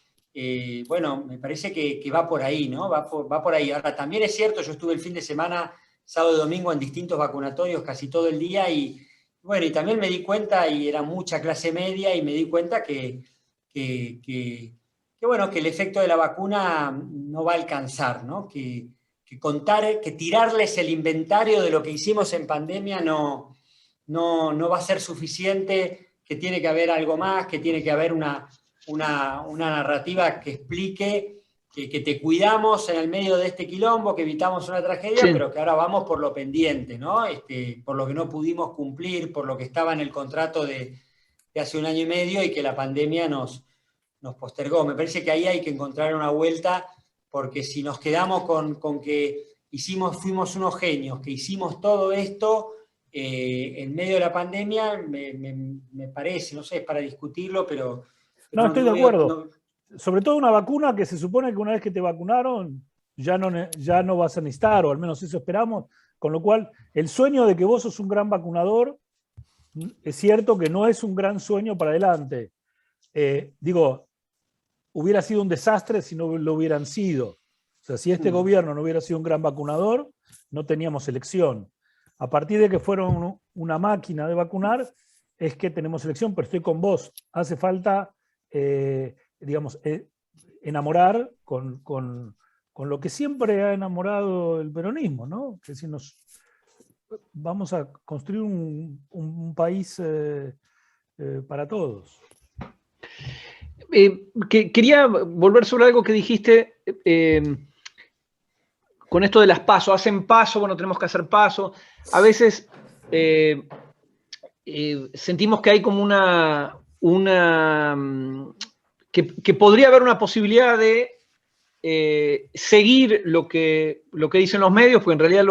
Bueno, me parece que va por ahí, ¿no? Va por ahí. Ahora, también es cierto, yo estuve el fin de semana, sábado y domingo, en distintos vacunatorios casi todo el día, y bueno, y también me di cuenta, y era mucha clase media, y me di cuenta que bueno, que el efecto de la vacuna no va a alcanzar, ¿no? Que tirarles el inventario de lo que hicimos en pandemia no va a ser suficiente, que tiene que haber algo más, que tiene que haber una narrativa que explique que te cuidamos en el medio de este quilombo, que evitamos una tragedia, pero que ahora vamos por lo pendiente, ¿no? Por lo que no pudimos cumplir, por lo que estaba en el contrato de hace 1 año y medio y que la pandemia nos postergó. Me parece que ahí hay que encontrar una vuelta, porque si nos quedamos con que fuimos unos genios, que hicimos todo esto en medio de la pandemia, me parece, no sé, es para discutirlo, pero... No, estoy de acuerdo. Sobre todo una vacuna que se supone que una vez que te vacunaron ya no vas a necesitar, o al menos eso esperamos, con lo cual el sueño de que vos sos un gran vacunador es cierto que no es un gran sueño para adelante. Hubiera sido un desastre si no lo hubieran sido. O sea, si este gobierno no hubiera sido un gran vacunador, no teníamos elección. A partir de que fueron una máquina de vacunar, es que tenemos elección, pero estoy con vos. Hace falta, enamorar con lo que siempre ha enamorado el peronismo, ¿no? Que si vamos a construir un país para todos. Quería volver sobre algo que dijiste con esto de las PASO. Hacen PASO, bueno, tenemos que hacer PASO. A veces sentimos que hay como que podría haber una posibilidad de seguir lo que dicen los medios, porque en realidad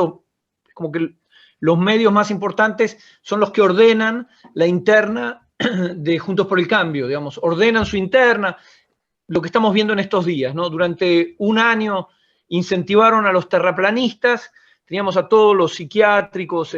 como que los medios más importantes son los que ordenan la interna de Juntos por el Cambio, digamos, ordenan su interna, lo que estamos viendo en estos días, ¿no? Durante 1 año incentivaron a los terraplanistas, teníamos a todos los psiquiátricos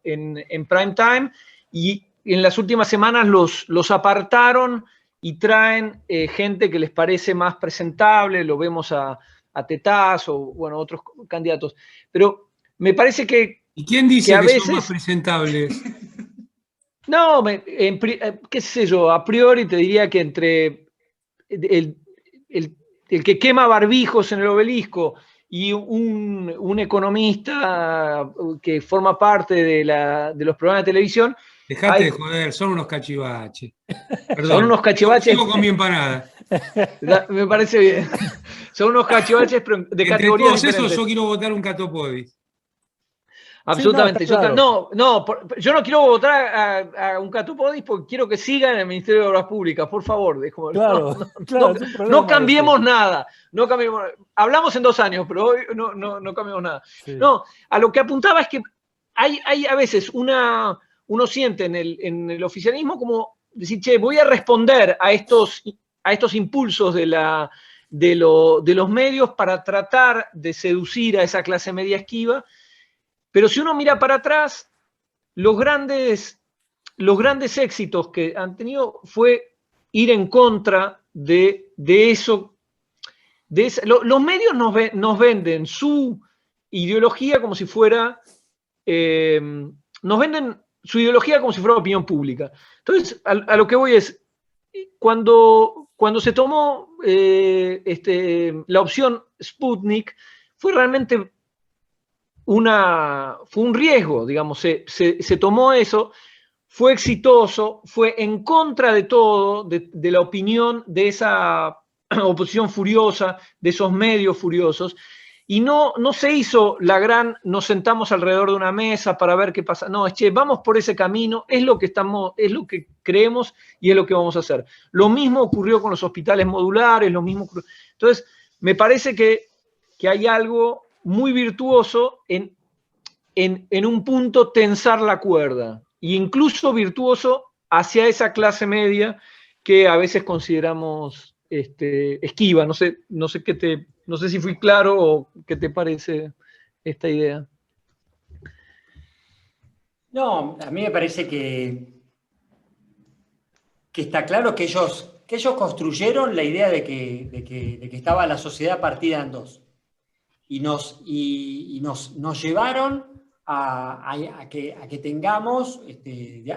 en prime time, y en las últimas semanas los apartaron y traen gente que les parece más presentable, lo vemos a Tetaz o bueno, otros candidatos. Pero me parece que... ¿Y quién dice que a veces son más presentables? No, qué sé yo, a priori te diría que entre el que quema barbijos en el Obelisco y un economista que forma parte de los programas de televisión. Dejate de joder, son unos cachivaches. Perdón, son unos cachivaches. Sigo con mi empanada. Me parece bien. Son unos cachivaches de categoría todos diferentes. esos yo quiero votar un Catopodis. Absolutamente. Sí, no, claro. Yo no quiero votar a un Catopodis porque quiero que siga en el Ministerio de Obras Públicas, por favor. Claro, no cambiemos nada. Hablamos en 2 años, pero hoy no cambiamos nada. Sí. No, a lo que apuntaba es que hay a veces uno siente en el oficialismo como decir, che, voy a responder a estos impulsos de los medios para tratar de seducir a esa clase media esquiva. Pero si uno mira para atrás, los grandes éxitos que han tenido fue ir en contra de eso. Los medios nos venden su ideología como si fuera... nos venden su ideología como si fuera opinión pública. Entonces, a lo que voy es, cuando se tomó la opción Sputnik, fue realmente... fue un riesgo, digamos, se tomó eso, fue exitoso, fue en contra de todo, de la opinión de esa oposición furiosa, de esos medios furiosos, y no se hizo nos sentamos alrededor de una mesa para ver qué pasa. No, vamos por ese camino, es lo que creemos y es lo que vamos a hacer. Lo mismo ocurrió con los hospitales modulares, Entonces, me parece que hay algo muy virtuoso en un punto tensar la cuerda, e incluso virtuoso hacia esa clase media que a veces consideramos esquiva. No sé si fui claro o qué te parece esta idea. No, a mí me parece que está claro que ellos construyeron la idea de que estaba la sociedad partida en dos. Y nos llevaron a que tengamos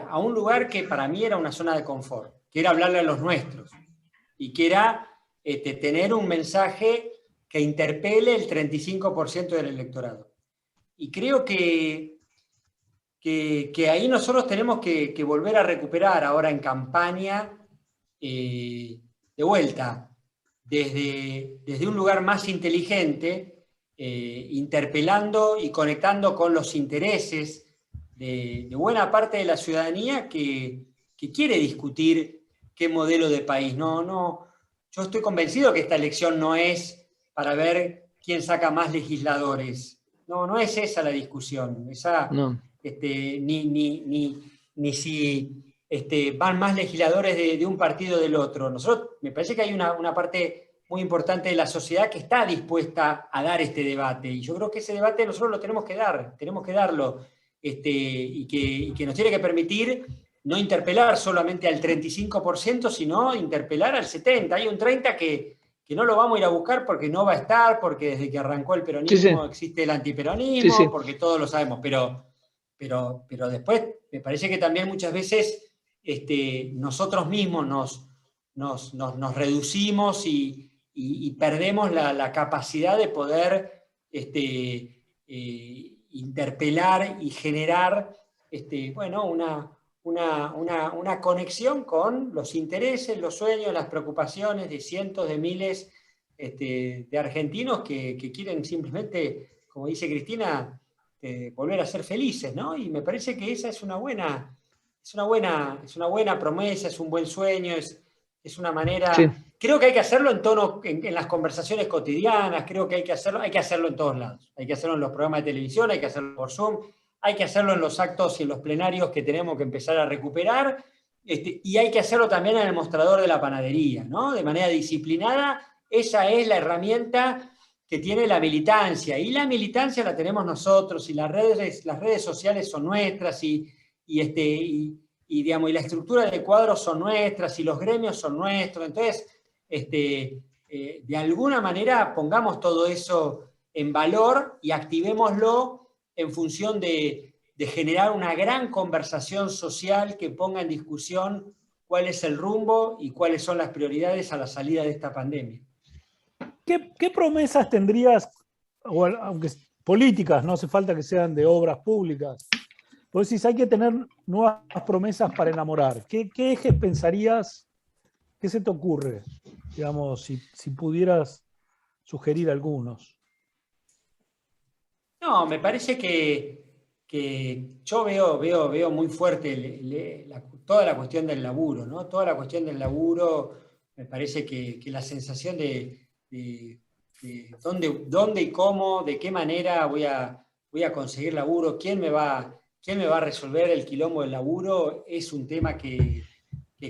a un lugar que para mí era una zona de confort, que era hablarle a los nuestros, y que era tener un mensaje que interpele el 35% del electorado. Y creo que ahí nosotros tenemos que volver a recuperar ahora en campaña, de vuelta, desde un lugar más inteligente, interpelando y conectando con los intereses de buena parte de la ciudadanía que quiere discutir qué modelo de país. Yo estoy convencido que esta elección no es para ver quién saca más legisladores. No es esa la discusión. No. Ni si van más legisladores de un partido o del otro. Me parece que hay una parte muy importante de la sociedad que está dispuesta a dar este debate, y yo creo que ese debate nosotros lo tenemos que darlo, y que nos tiene que permitir no interpelar solamente al 35%, sino interpelar al 70%. Hay un 30% que no lo vamos a ir a buscar porque no va a estar, porque desde que arrancó el peronismo existe el antiperonismo, porque todos lo sabemos, pero después me parece que también muchas veces nosotros mismos nos reducimos y perdemos la capacidad de poder interpelar y generar una conexión con los intereses, los sueños, las preocupaciones de cientos de miles de argentinos que quieren simplemente, como dice Cristina, volver a ser felices, ¿no? Y me parece que esa es una buena promesa, es un buen sueño, es una manera... Sí. Creo que hay que hacerlo en las conversaciones cotidianas, creo que hay que hacerlo en todos lados. Hay que hacerlo en los programas de televisión, hay que hacerlo por Zoom, hay que hacerlo en los actos y en los plenarios que tenemos que empezar a recuperar, y hay que hacerlo también en el mostrador de la panadería, ¿no? De manera disciplinada. Esa es la herramienta que tiene la militancia, y la militancia la tenemos nosotros, y las redes sociales son nuestras, digamos, y la estructura de cuadros son nuestras, y los gremios son nuestros. Entonces, de alguna manera pongamos todo eso en valor y activémoslo en función de generar una gran conversación social que ponga en discusión cuál es el rumbo y cuáles son las prioridades a la salida de esta pandemia. ¿Qué promesas tendrías, o aunque políticas, no hace falta que sean de obras públicas? Vos decís, hay que tener nuevas promesas para enamorar. ¿Qué ejes pensarías? ¿Qué se te ocurre? Digamos, si pudieras sugerir algunos. No, me parece que yo veo muy fuerte toda la cuestión del laburo, ¿no? Toda la cuestión del laburo, me parece que la sensación de dónde y cómo, de qué manera voy a conseguir laburo, quién me va a resolver el quilombo del laburo, es un tema que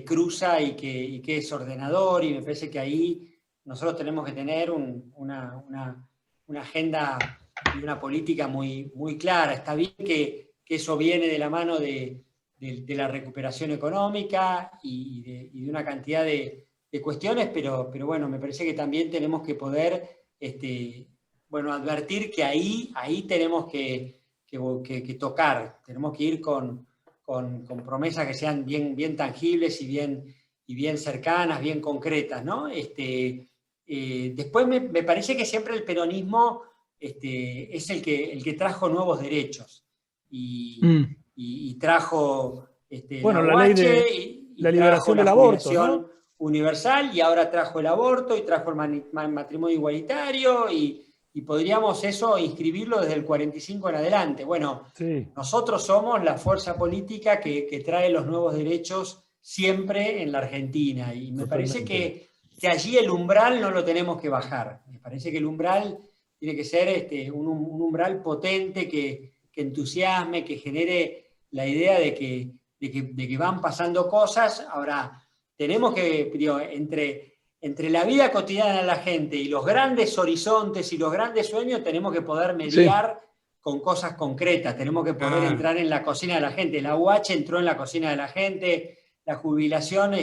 cruza y que es ordenador, y me parece que ahí nosotros tenemos que tener una agenda y una política muy, muy clara. Está bien que eso viene de la mano de la recuperación económica y de una cantidad de cuestiones, pero bueno, me parece que también tenemos que poder advertir que ahí tenemos que tocar, tenemos que ir con promesas que sean bien tangibles y bien cercanas, bien concretas, ¿no? Después me parece que siempre el peronismo es el que trajo nuevos derechos y trajo la ley de la liberación del aborto, ¿no? Universal, y ahora trajo el aborto y trajo el matrimonio igualitario, y podríamos eso inscribirlo desde el 45 en adelante. Bueno, sí. Nosotros somos la fuerza política que trae los nuevos derechos siempre en la Argentina, y me parece que allí el umbral no lo tenemos que bajar. Me parece que el umbral tiene que ser un umbral potente que entusiasme, que genere la idea de que van pasando cosas. Ahora, tenemos que, entre la vida cotidiana de la gente y los grandes horizontes y los grandes sueños, tenemos que poder mediar con cosas concretas, tenemos que poder entrar en la cocina de la gente. La UH entró en la cocina de la gente, la jubilación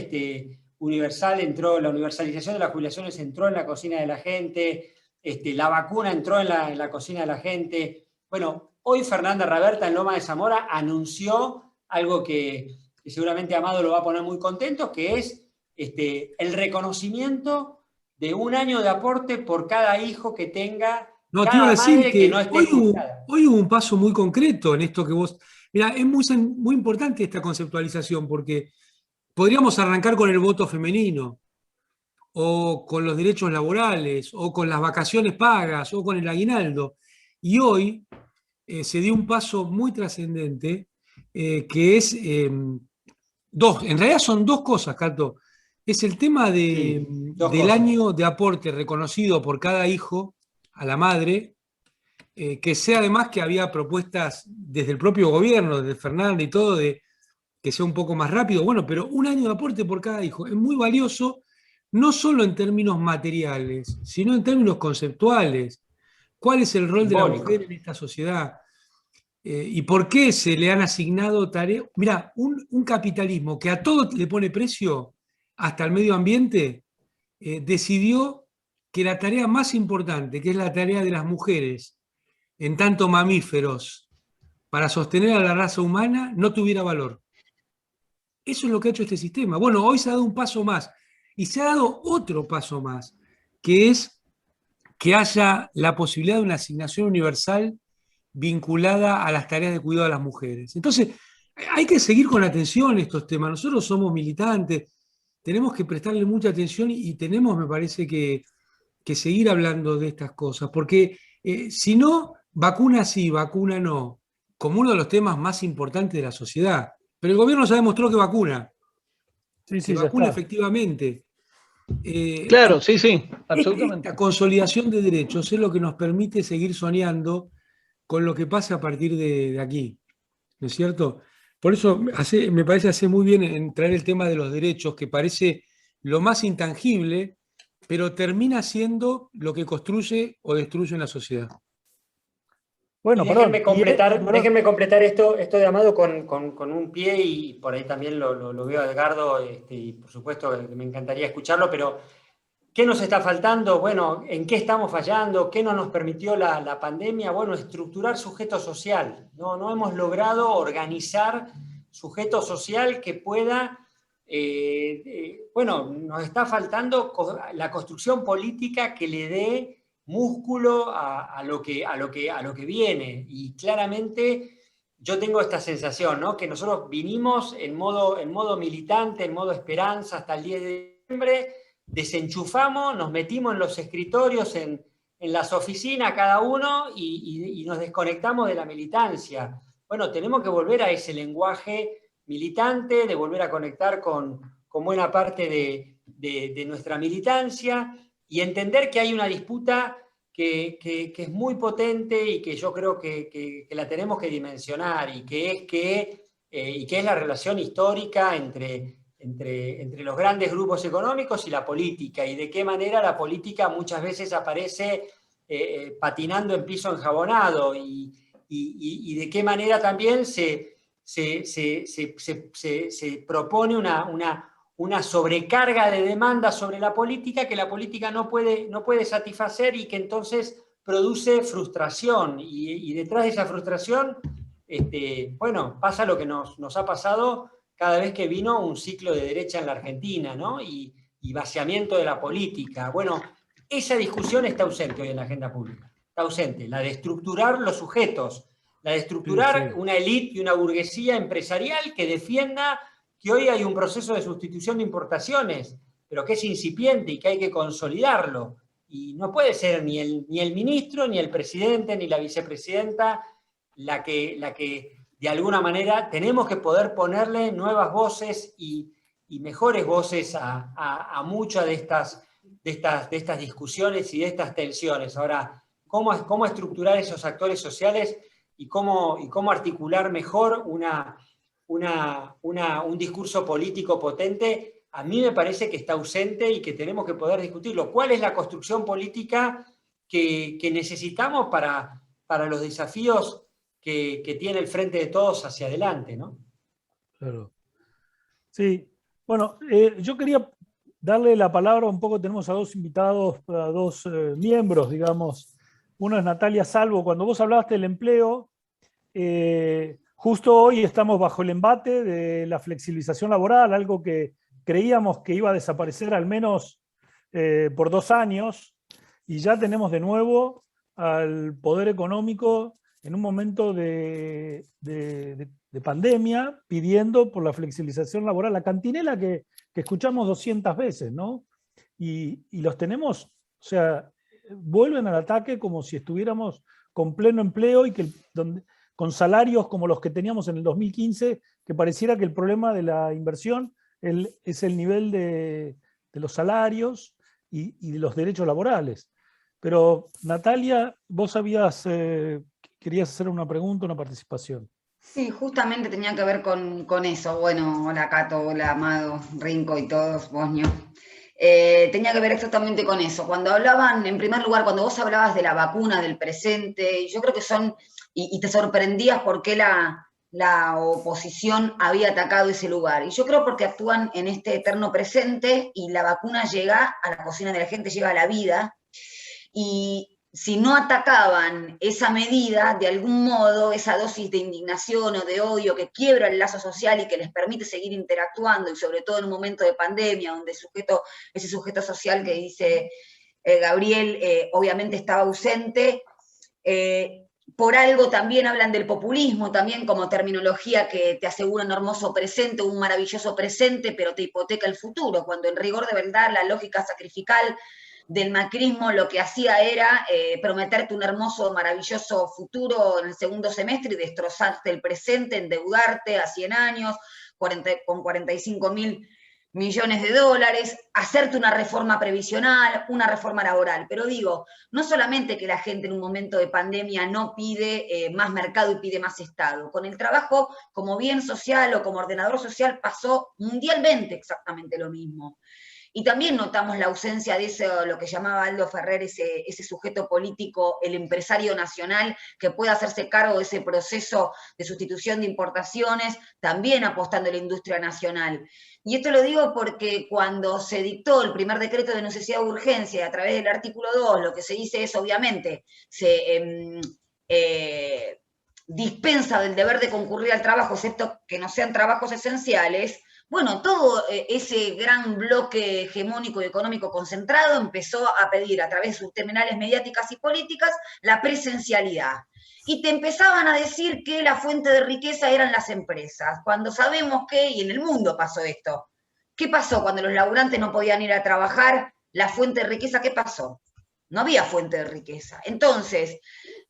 universal entró, la universalización de las jubilaciones entró en la cocina de la gente, la vacuna entró en la cocina de la gente. Bueno, hoy Fernanda Raberta en Loma de Zamora anunció algo que seguramente Amado lo va a poner muy contento, que es el reconocimiento de 1 año de aporte por cada hijo que tenga. No, te iba a decir que no hoy hubo un paso muy concreto en esto que vos... Mira, es muy importante esta conceptualización, porque podríamos arrancar con el voto femenino, o con los derechos laborales, o con las vacaciones pagas, o con el aguinaldo. Y hoy se dio un paso muy trascendente, que es... en realidad son 2 cosas, Cato. Es el tema del año de aporte reconocido por cada hijo a la madre, que sea además que había propuestas desde el propio gobierno, desde Fernández y todo, de que sea un poco más rápido. Bueno, pero 1 año de aporte por cada hijo es muy valioso, no solo en términos materiales, sino en términos conceptuales. ¿Cuál es el rol de la mujer en esta sociedad? ¿Y por qué se le han asignado tareas? Mirá, un capitalismo que a todo le pone precio, hasta el medio ambiente, decidió que la tarea más importante, que es la tarea de las mujeres, en tanto mamíferos, para sostener a la raza humana, no tuviera valor. Eso es lo que ha hecho este sistema. Bueno, hoy se ha dado un paso más, y se ha dado otro paso más, que es que haya la posibilidad de una asignación universal vinculada a las tareas de cuidado de las mujeres. Entonces, hay que seguir con atención estos temas. Nosotros somos militantes, tenemos que prestarle mucha atención y tenemos, me parece, que seguir hablando de estas cosas, porque si no, vacuna sí, vacuna no, como uno de los temas más importantes de la sociedad. Pero el gobierno ya demostró que vacuna. Sí, vacuna efectivamente. Claro, sí, absolutamente. Esta consolidación de derechos es lo que nos permite seguir soñando con lo que pasa a partir de aquí, ¿no es cierto? Por eso me parece hacer muy bien en traer el tema de los derechos, que parece lo más intangible, pero termina siendo lo que construye o destruye una sociedad. Bueno, Y perdón. déjenme completar esto de Amado con un pie, y por ahí también lo veo a Edgardo, y por supuesto que me encantaría escucharlo, pero ¿qué nos está faltando? Bueno, ¿en qué estamos fallando? ¿Qué no nos permitió la pandemia? Bueno, estructurar sujeto social. No hemos logrado organizar sujeto social que pueda... bueno, nos está faltando la construcción política que le dé músculo a lo que viene. Y claramente yo tengo esta sensación, ¿no? Que nosotros vinimos en modo militante, en modo esperanza hasta el 10 de diciembre, desenchufamos, nos metimos en los escritorios, en las oficinas cada uno, y nos desconectamos de la militancia. Bueno, tenemos que volver a ese lenguaje militante, de volver a conectar con buena parte de nuestra militancia, y entender que hay una disputa que es muy potente y que yo creo que la tenemos que dimensionar, y que es la relación histórica entre los grandes grupos económicos y la política, y de qué manera la política muchas veces aparece patinando en piso enjabonado, y de qué manera también se propone una sobrecarga de demanda sobre la política que la política no puede satisfacer, y que entonces produce frustración, y detrás de esa frustración, bueno, pasa lo que nos ha pasado cada vez que vino un ciclo de derecha en la Argentina, ¿no? Y vaciamiento de la política. Bueno, esa discusión está ausente hoy en la agenda pública. Está ausente. La de estructurar los sujetos, la de estructurar una élite y una burguesía empresarial que defienda que hoy hay un proceso de sustitución de importaciones, pero que es incipiente y que hay que consolidarlo. Y no puede ser ni el ministro, ni el presidente, ni la vicepresidenta la que de alguna manera tenemos que poder ponerle nuevas voces y mejores voces a muchas de estas discusiones y de estas tensiones. Ahora, ¿cómo estructurar esos actores sociales y cómo articular mejor un discurso político potente? A mí me parece que está ausente y que tenemos que poder discutirlo. ¿Cuál es la construcción política que necesitamos para los desafíos que tiene el Frente de Todos hacia adelante, ¿no? Claro. Sí, bueno, yo quería darle la palabra un poco, tenemos a dos invitados, a dos miembros, digamos. Uno es Natalia Salvo. Cuando vos hablaste del empleo, justo hoy estamos bajo el embate de la flexibilización laboral, algo que creíamos que iba a desaparecer al menos por 2 años, y ya tenemos de nuevo al poder económico en un momento de pandemia, pidiendo por la flexibilización laboral, la cantinela que escuchamos 200 veces, ¿no? Y los tenemos, o sea, vuelven al ataque como si estuviéramos con pleno empleo y con salarios como los que teníamos en el 2015, que pareciera que el problema de la inversión es el nivel de los salarios y de los derechos laborales. Pero Natalia, vos querías hacer una pregunta, una participación. Sí, justamente tenía que ver con eso. Bueno, hola Cato, hola Amado, Rinco y todos, Bosnio. Tenía que ver exactamente con eso. Cuando hablaban, en primer lugar, cuando vos hablabas de la vacuna, del presente, yo creo que y te sorprendías por qué la oposición había atacado ese lugar. Y yo creo porque actúan en este eterno presente, y la vacuna llega a la cocina de la gente, llega a la vida, y si no atacaban esa medida, de algún modo, esa dosis de indignación o de odio que quiebra el lazo social y que les permite seguir interactuando, y sobre todo en un momento de pandemia, donde ese sujeto social que dice Gabriel, obviamente estaba ausente, por algo también hablan del populismo, también como terminología que te asegura un hermoso presente, un maravilloso presente, pero te hipoteca el futuro, cuando en rigor de verdad la lógica sacrificial del macrismo lo que hacía era prometerte un hermoso, maravilloso futuro en el segundo semestre y destrozarte el presente, endeudarte a 100 años con 45.000 millones de dólares. hacerte una reforma previsional, una reforma laboral. Pero digo, no solamente que la gente en un momento de pandemia no pide más mercado y pide más Estado. Con el trabajo como bien social o como ordenador social pasó mundialmente exactamente lo mismo. Y también notamos la ausencia de eso, lo que llamaba Aldo Ferrer, ese sujeto político, el empresario nacional, que pueda hacerse cargo de ese proceso de sustitución de importaciones, también apostando a la industria nacional. Y esto lo digo porque cuando se dictó el primer decreto de necesidad de urgencia, y a través del artículo 2, lo que se dice es, obviamente, se dispensa del deber de concurrir al trabajo, excepto que no sean trabajos esenciales. Bueno, todo ese gran bloque hegemónico y económico concentrado empezó a pedir a través de sus terminales mediáticas y políticas la presencialidad. Y te empezaban a decir que la fuente de riqueza eran las empresas, cuando sabemos que, y en el mundo pasó esto, ¿qué pasó cuando los laburantes no podían ir a trabajar? La fuente de riqueza, ¿qué pasó? No había fuente de riqueza. Entonces,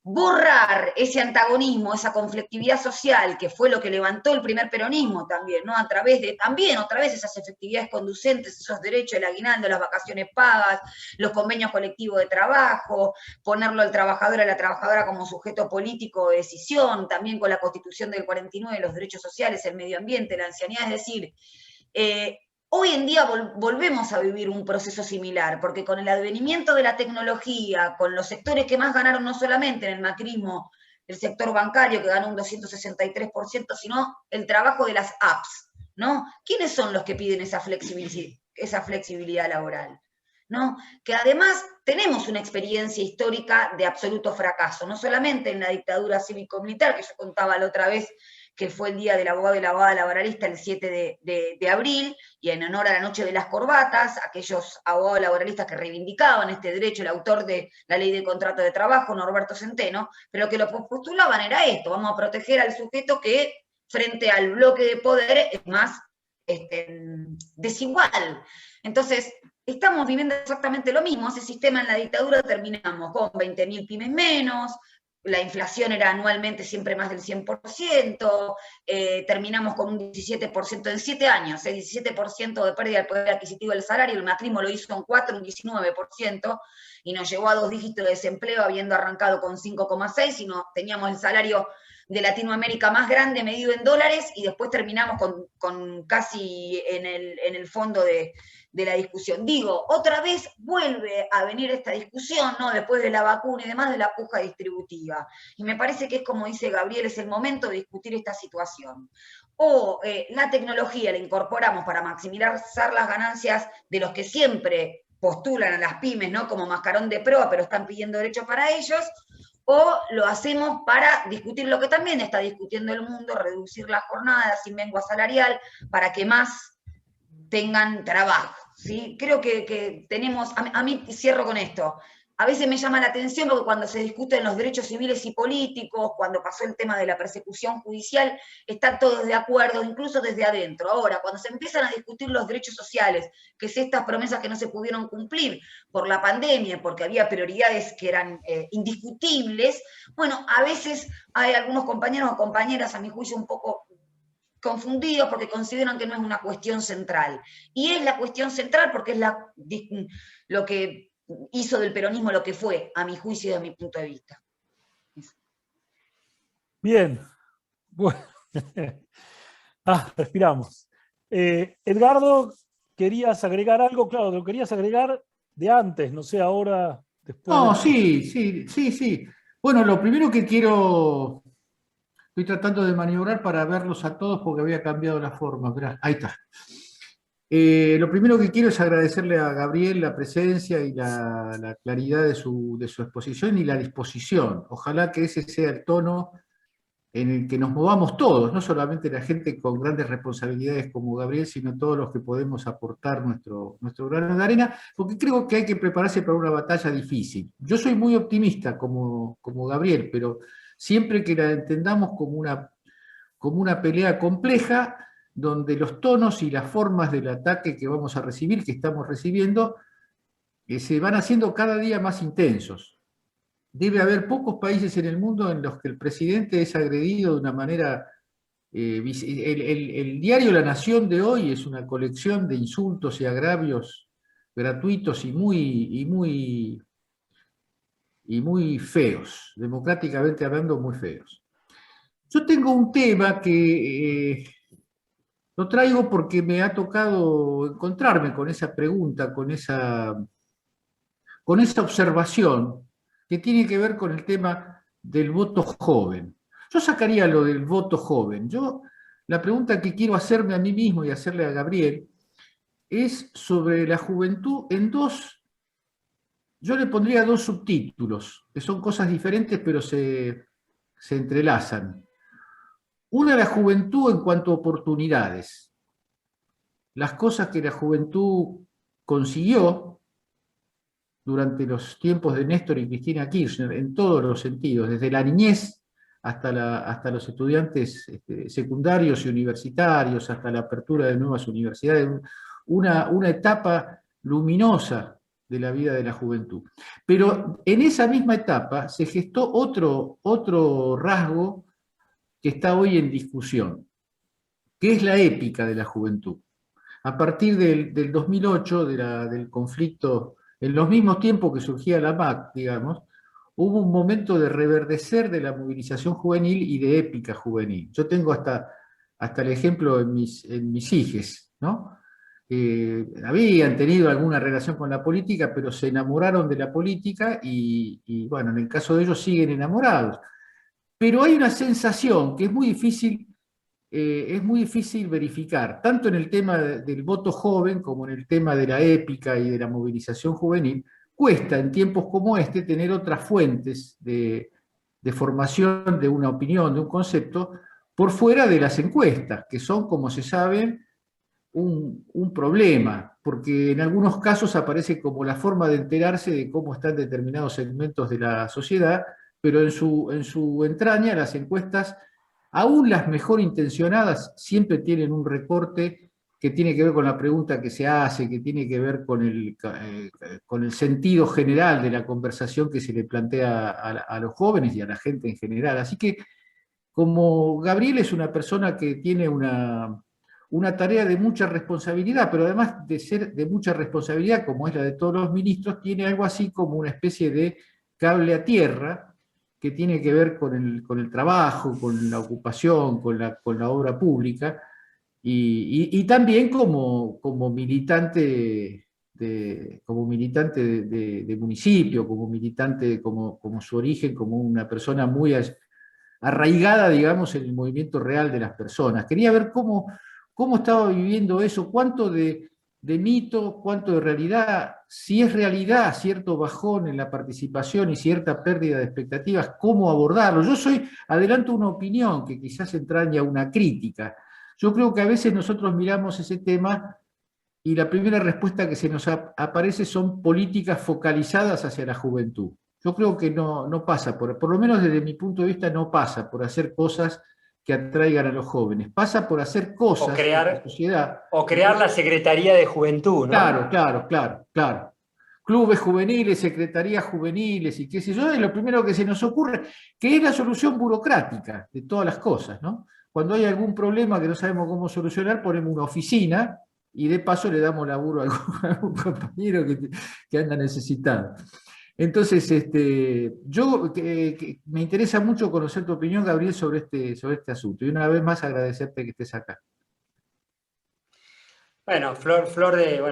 borrar ese antagonismo, esa conflictividad social, que fue lo que levantó el primer peronismo también, ¿no? A través de, también, otra vez, esas efectividades conducentes, esos derechos, el aguinaldo, las vacaciones pagas, los convenios colectivos de trabajo, ponerlo al trabajador, a la trabajadora como sujeto político de decisión, también con la Constitución del 49, los derechos sociales, el medio ambiente, la ancianidad, es decir, hoy en día volvemos a vivir un proceso similar, porque con el advenimiento de la tecnología, con los sectores que más ganaron no solamente en el macrismo, el sector bancario que ganó un 263%, sino el trabajo de las apps, ¿no? ¿Quiénes son los que piden esa flexibilidad laboral? ¿No? Que además tenemos una experiencia histórica de absoluto fracaso, no solamente en la dictadura cívico-militar, que yo contaba la otra vez, que fue el Día del Abogado y la Abogada Laboralista el 7 de abril, y en honor a la Noche de las Corbatas, aquellos abogados laboralistas que reivindicaban este derecho, el autor de la Ley de Contrato de Trabajo, Norberto Centeno, pero que lo postulaban era esto: vamos a proteger al sujeto que frente al bloque de poder es más desigual. Entonces, estamos viviendo exactamente lo mismo. Ese sistema en la dictadura terminamos con 20.000 pymes menos, la inflación era anualmente siempre más del 100%, terminamos con un 17% en 7 años, 17% de pérdida del poder adquisitivo del salario, el macrismo lo hizo en 4, un 19%, y nos llevó a 2 dígitos de desempleo, habiendo arrancado con 5,6, y teníamos el salario de Latinoamérica más grande medido en dólares, y después terminamos con casi en el fondo de la discusión. Digo, otra vez vuelve a venir esta discusión, ¿no? Después de la vacuna y demás, de la puja distributiva. Y me parece que es como dice Gabriel, es el momento de discutir esta situación. O la tecnología la incorporamos para maximizar las ganancias de los que siempre postulan a las pymes, ¿no? Como mascarón de proa, pero están pidiendo derechos para ellos, o lo hacemos para discutir lo que también está discutiendo el mundo, reducir la jornada sin mengua salarial, para que más tengan trabajo, ¿sí? Creo que tenemos, a mí cierro con esto, a veces me llama la atención porque cuando se discuten los derechos civiles y políticos, cuando pasó el tema de la persecución judicial, están todos de acuerdo, incluso desde adentro. Ahora, cuando se empiezan a discutir los derechos sociales, que es estas promesas que no se pudieron cumplir por la pandemia, porque había prioridades que eran indiscutibles, bueno, a veces hay algunos compañeros o compañeras, a mi juicio, un poco confundidos porque consideran que no es una cuestión central. Y es la cuestión central porque es lo que hizo del peronismo lo que fue, a mi juicio y desde mi punto de vista. Bien. Bueno. Respiramos. Edgardo, ¿querías agregar algo? Claro, lo querías agregar de antes, no sé, ahora, después. No, sí. Bueno, lo primero que quiero... Estoy tratando de maniobrar para verlos a todos porque había cambiado la forma. Mirá, ahí está. Lo primero que quiero es agradecerle a Gabriel la presencia y la claridad de su exposición y la disposición. Ojalá que ese sea el tono en el que nos movamos todos, no solamente la gente con grandes responsabilidades como Gabriel, sino todos los que podemos aportar nuestro grano de arena, porque creo que hay que prepararse para una batalla difícil. Yo soy muy optimista como Gabriel, pero siempre que la entendamos como una pelea compleja, donde los tonos y las formas del ataque que vamos a recibir, que estamos recibiendo, se van haciendo cada día más intensos. Debe haber pocos países en el mundo en los que el presidente es agredido de una manera... el diario La Nación de hoy es una colección de insultos y agravios gratuitos y muy feos, democráticamente hablando, muy feos. Yo tengo un tema que lo traigo porque me ha tocado encontrarme con esa pregunta, con esa observación que tiene que ver con el tema del voto joven. Yo sacaría lo del voto joven. La pregunta que quiero hacerme a mí mismo y hacerle a Gabriel es sobre la juventud yo le pondría dos subtítulos, que son cosas diferentes pero se entrelazan. Una, la juventud en cuanto a oportunidades. Las cosas que la juventud consiguió durante los tiempos de Néstor y Cristina Kirchner, en todos los sentidos, desde la niñez hasta los estudiantes secundarios y universitarios, hasta la apertura de nuevas universidades, una etapa luminosa de la vida de la juventud. Pero en esa misma etapa se gestó otro rasgo que está hoy en discusión, que es la épica de la juventud. A partir del 2008, del conflicto, en los mismos tiempos que surgía la MAC, digamos, hubo un momento de reverdecer de la movilización juvenil y de épica juvenil. Yo tengo hasta el ejemplo en mis hijes, ¿no? Habían tenido alguna relación con la política, pero se enamoraron de la política y, bueno, en el caso de ellos siguen enamorados. Pero hay una sensación que es muy difícil verificar, tanto en el tema del voto joven como en el tema de la épica y de la movilización juvenil. Cuesta en tiempos como este tener otras fuentes de formación de una opinión, de un concepto, por fuera de las encuestas, que son, como se sabe, un problema, porque en algunos casos aparece como la forma de enterarse de cómo están determinados segmentos de la sociedad, pero en su entraña las encuestas, aún las mejor intencionadas, siempre tienen un recorte que tiene que ver con la pregunta que se hace, que tiene que ver con el sentido general de la conversación que se le plantea a los jóvenes y a la gente en general. Así que, como Gabriel es una persona que tiene una tarea de mucha responsabilidad, pero además de ser de mucha responsabilidad, como es la de todos los ministros, tiene algo así como una especie de cable a tierra, que tiene que ver con el trabajo, con la ocupación, con la obra pública, y también como militante de municipio, como militante, como su origen, como una persona muy arraigada, digamos, en el movimiento real de las personas. Quería ver cómo estaba viviendo eso, cuánto de mito, cuánto de realidad, si es realidad cierto bajón en la participación y cierta pérdida de expectativas, cómo abordarlo. Adelanto una opinión que quizás entraña una crítica. Yo creo que a veces nosotros miramos ese tema y la primera respuesta que se nos aparece son políticas focalizadas hacia la juventud. Yo creo que no pasa, por lo menos desde mi punto de vista, no pasa por hacer cosas que atraigan a los jóvenes. Pasa por hacer cosas en la sociedad. O crear la Secretaría de Juventud, ¿no? Claro. Clubes juveniles, secretarías juveniles y qué sé yo, es lo primero que se nos ocurre, que es la solución burocrática de todas las cosas, ¿no? Cuando hay algún problema que no sabemos cómo solucionar, ponemos una oficina y de paso le damos laburo a algún compañero que anda necesitado. Entonces, me interesa mucho conocer tu opinión, Gabriel, sobre este asunto. Y una vez más agradecerte que estés acá. Bueno,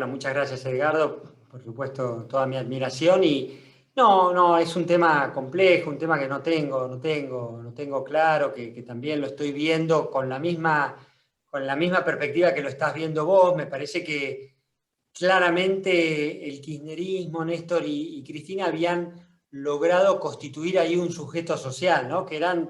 muchas gracias, Edgardo. Por supuesto, toda mi admiración. Y no, es un tema complejo, un tema que no tengo claro, que también lo estoy viendo con la misma perspectiva que lo estás viendo vos. Me parece que claramente el kirchnerismo, Néstor y Cristina habían logrado constituir ahí un sujeto social, ¿no? Que eran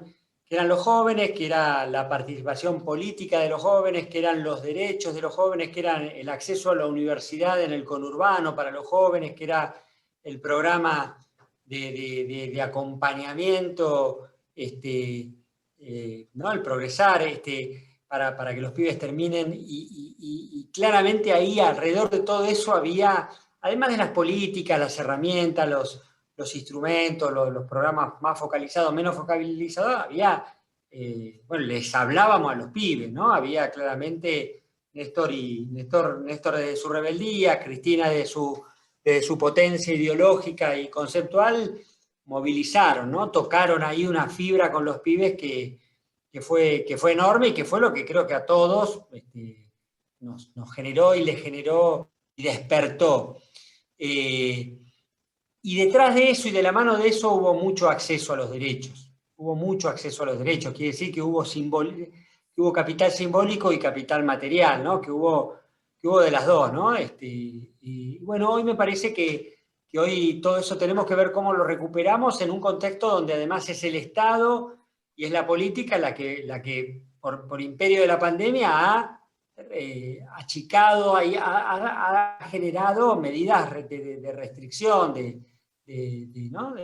los jóvenes, que era la participación política de los jóvenes, que eran los derechos de los jóvenes, que eran el acceso a la universidad en el conurbano para los jóvenes, que era el programa de acompañamiento, ¿no? El progresar, para que los pibes terminen, y claramente ahí alrededor de todo eso había, además de las políticas, las herramientas, los instrumentos, los programas más focalizados, menos focalizados, había, les hablábamos a los pibes, ¿no? Había claramente Néstor de su rebeldía, Cristina de su potencia ideológica y conceptual, movilizaron, ¿no? Tocaron ahí una fibra con los pibes que fue enorme y que fue lo que creo que a todos nos generó y les generó y despertó. Y detrás de eso y de la mano de eso hubo mucho acceso a los derechos. Hubo mucho acceso a los derechos, quiere decir que hubo capital simbólico y capital material, ¿no? Que hubo de las dos, ¿no? Y bueno, hoy me parece que hoy todo eso tenemos que ver cómo lo recuperamos en un contexto donde además es el Estado y es la política la que por imperio de la pandemia ha achicado, ha generado medidas de restricción, ¿no?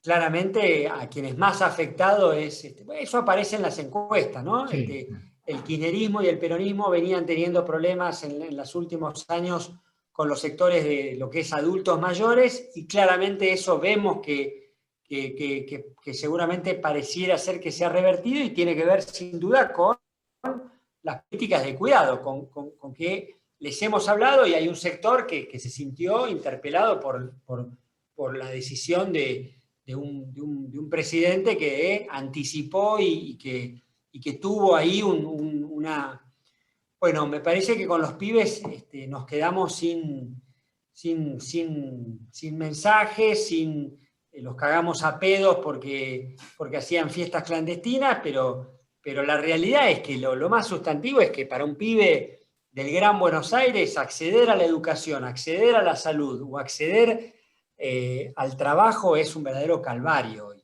Claramente a quienes más afectado es, eso aparece en las encuestas, ¿no? Sí. El kirchnerismo y el peronismo venían teniendo problemas en los últimos años con los sectores de lo que es adultos mayores, y claramente eso vemos que seguramente pareciera ser que se ha revertido y tiene que ver sin duda con las políticas de cuidado, con que les hemos hablado y hay un sector que se sintió interpelado por la decisión de un presidente que anticipó y que tuvo ahí una... Bueno, me parece que con los pibes nos quedamos sin mensajes, los cagamos a pedos porque hacían fiestas clandestinas, pero la realidad es que lo más sustantivo es que para un pibe del Gran Buenos Aires acceder a la educación, acceder a la salud o acceder al trabajo es un verdadero calvario hoy.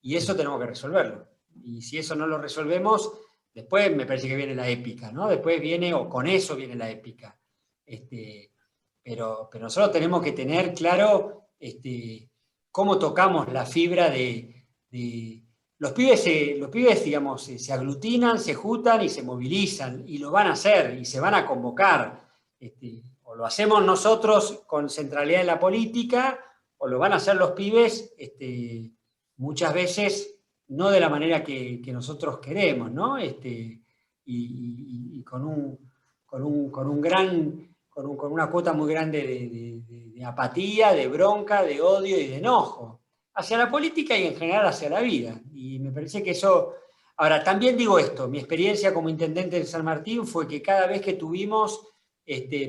Y eso tenemos que resolverlo. Y si eso no lo resolvemos, después me parece que viene la épica, ¿no? Después viene, o con eso viene la épica. Pero nosotros tenemos que tener claro cómo tocamos la fibra de los pibes, digamos, se aglutinan, se juntan y se movilizan, y lo van a hacer, y se van a convocar. O lo hacemos nosotros con centralidad en la política, o lo van a hacer los pibes, muchas veces no de la manera que nosotros queremos, ¿no? Y con una cuota muy grande de apatía, de bronca, de odio y de enojo hacia la política y en general hacia la vida. Y me parece que eso... Ahora, también digo esto, mi experiencia como intendente de San Martín fue que cada vez que tuvimos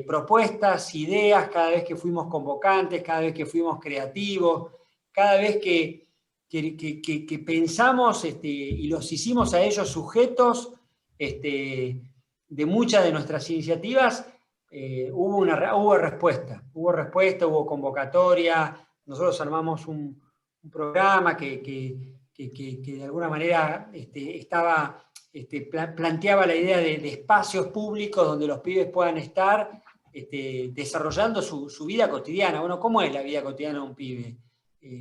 propuestas, ideas, cada vez que fuimos convocantes, cada vez que fuimos creativos, cada vez que pensamos y los hicimos a ellos sujetos de muchas de nuestras iniciativas, hubo respuesta, hubo convocatoria. Nosotros armamos un programa que de alguna manera planteaba la idea de espacios públicos donde los pibes puedan estar desarrollando su vida cotidiana. Bueno, ¿cómo es la vida cotidiana de un pibe?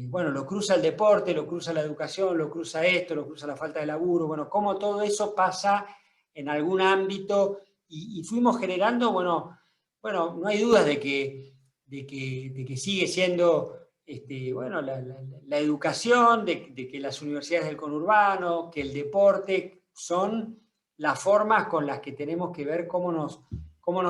Bueno, lo cruza el deporte, lo cruza la educación, lo cruza esto, lo cruza la falta de laburo. Bueno, cómo todo eso pasa en algún ámbito y fuimos generando, bueno, no hay dudas de que sigue siendo bueno, la educación, de que las universidades del conurbano, que el deporte son las formas con las que tenemos que ver cómo nos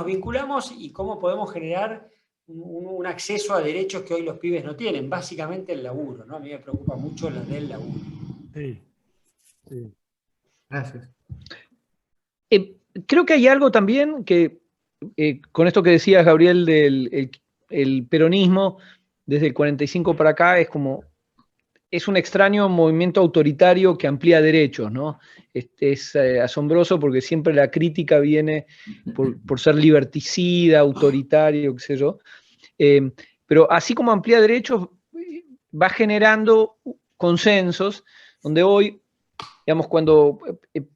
vinculamos y cómo podemos generar un acceso a derechos que hoy los pibes no tienen, básicamente el laburo, ¿no? A mí me preocupa mucho la del laburo. Sí, sí. Gracias. Creo que hay algo también que, con esto que decías, Gabriel, del el peronismo, desde el 45 para acá, es un extraño movimiento autoritario que amplía derechos, ¿no? Es asombroso porque siempre la crítica viene por ser liberticida, autoritario, qué sé yo. Pero así como amplía derechos, va generando consensos, donde hoy, digamos, cuando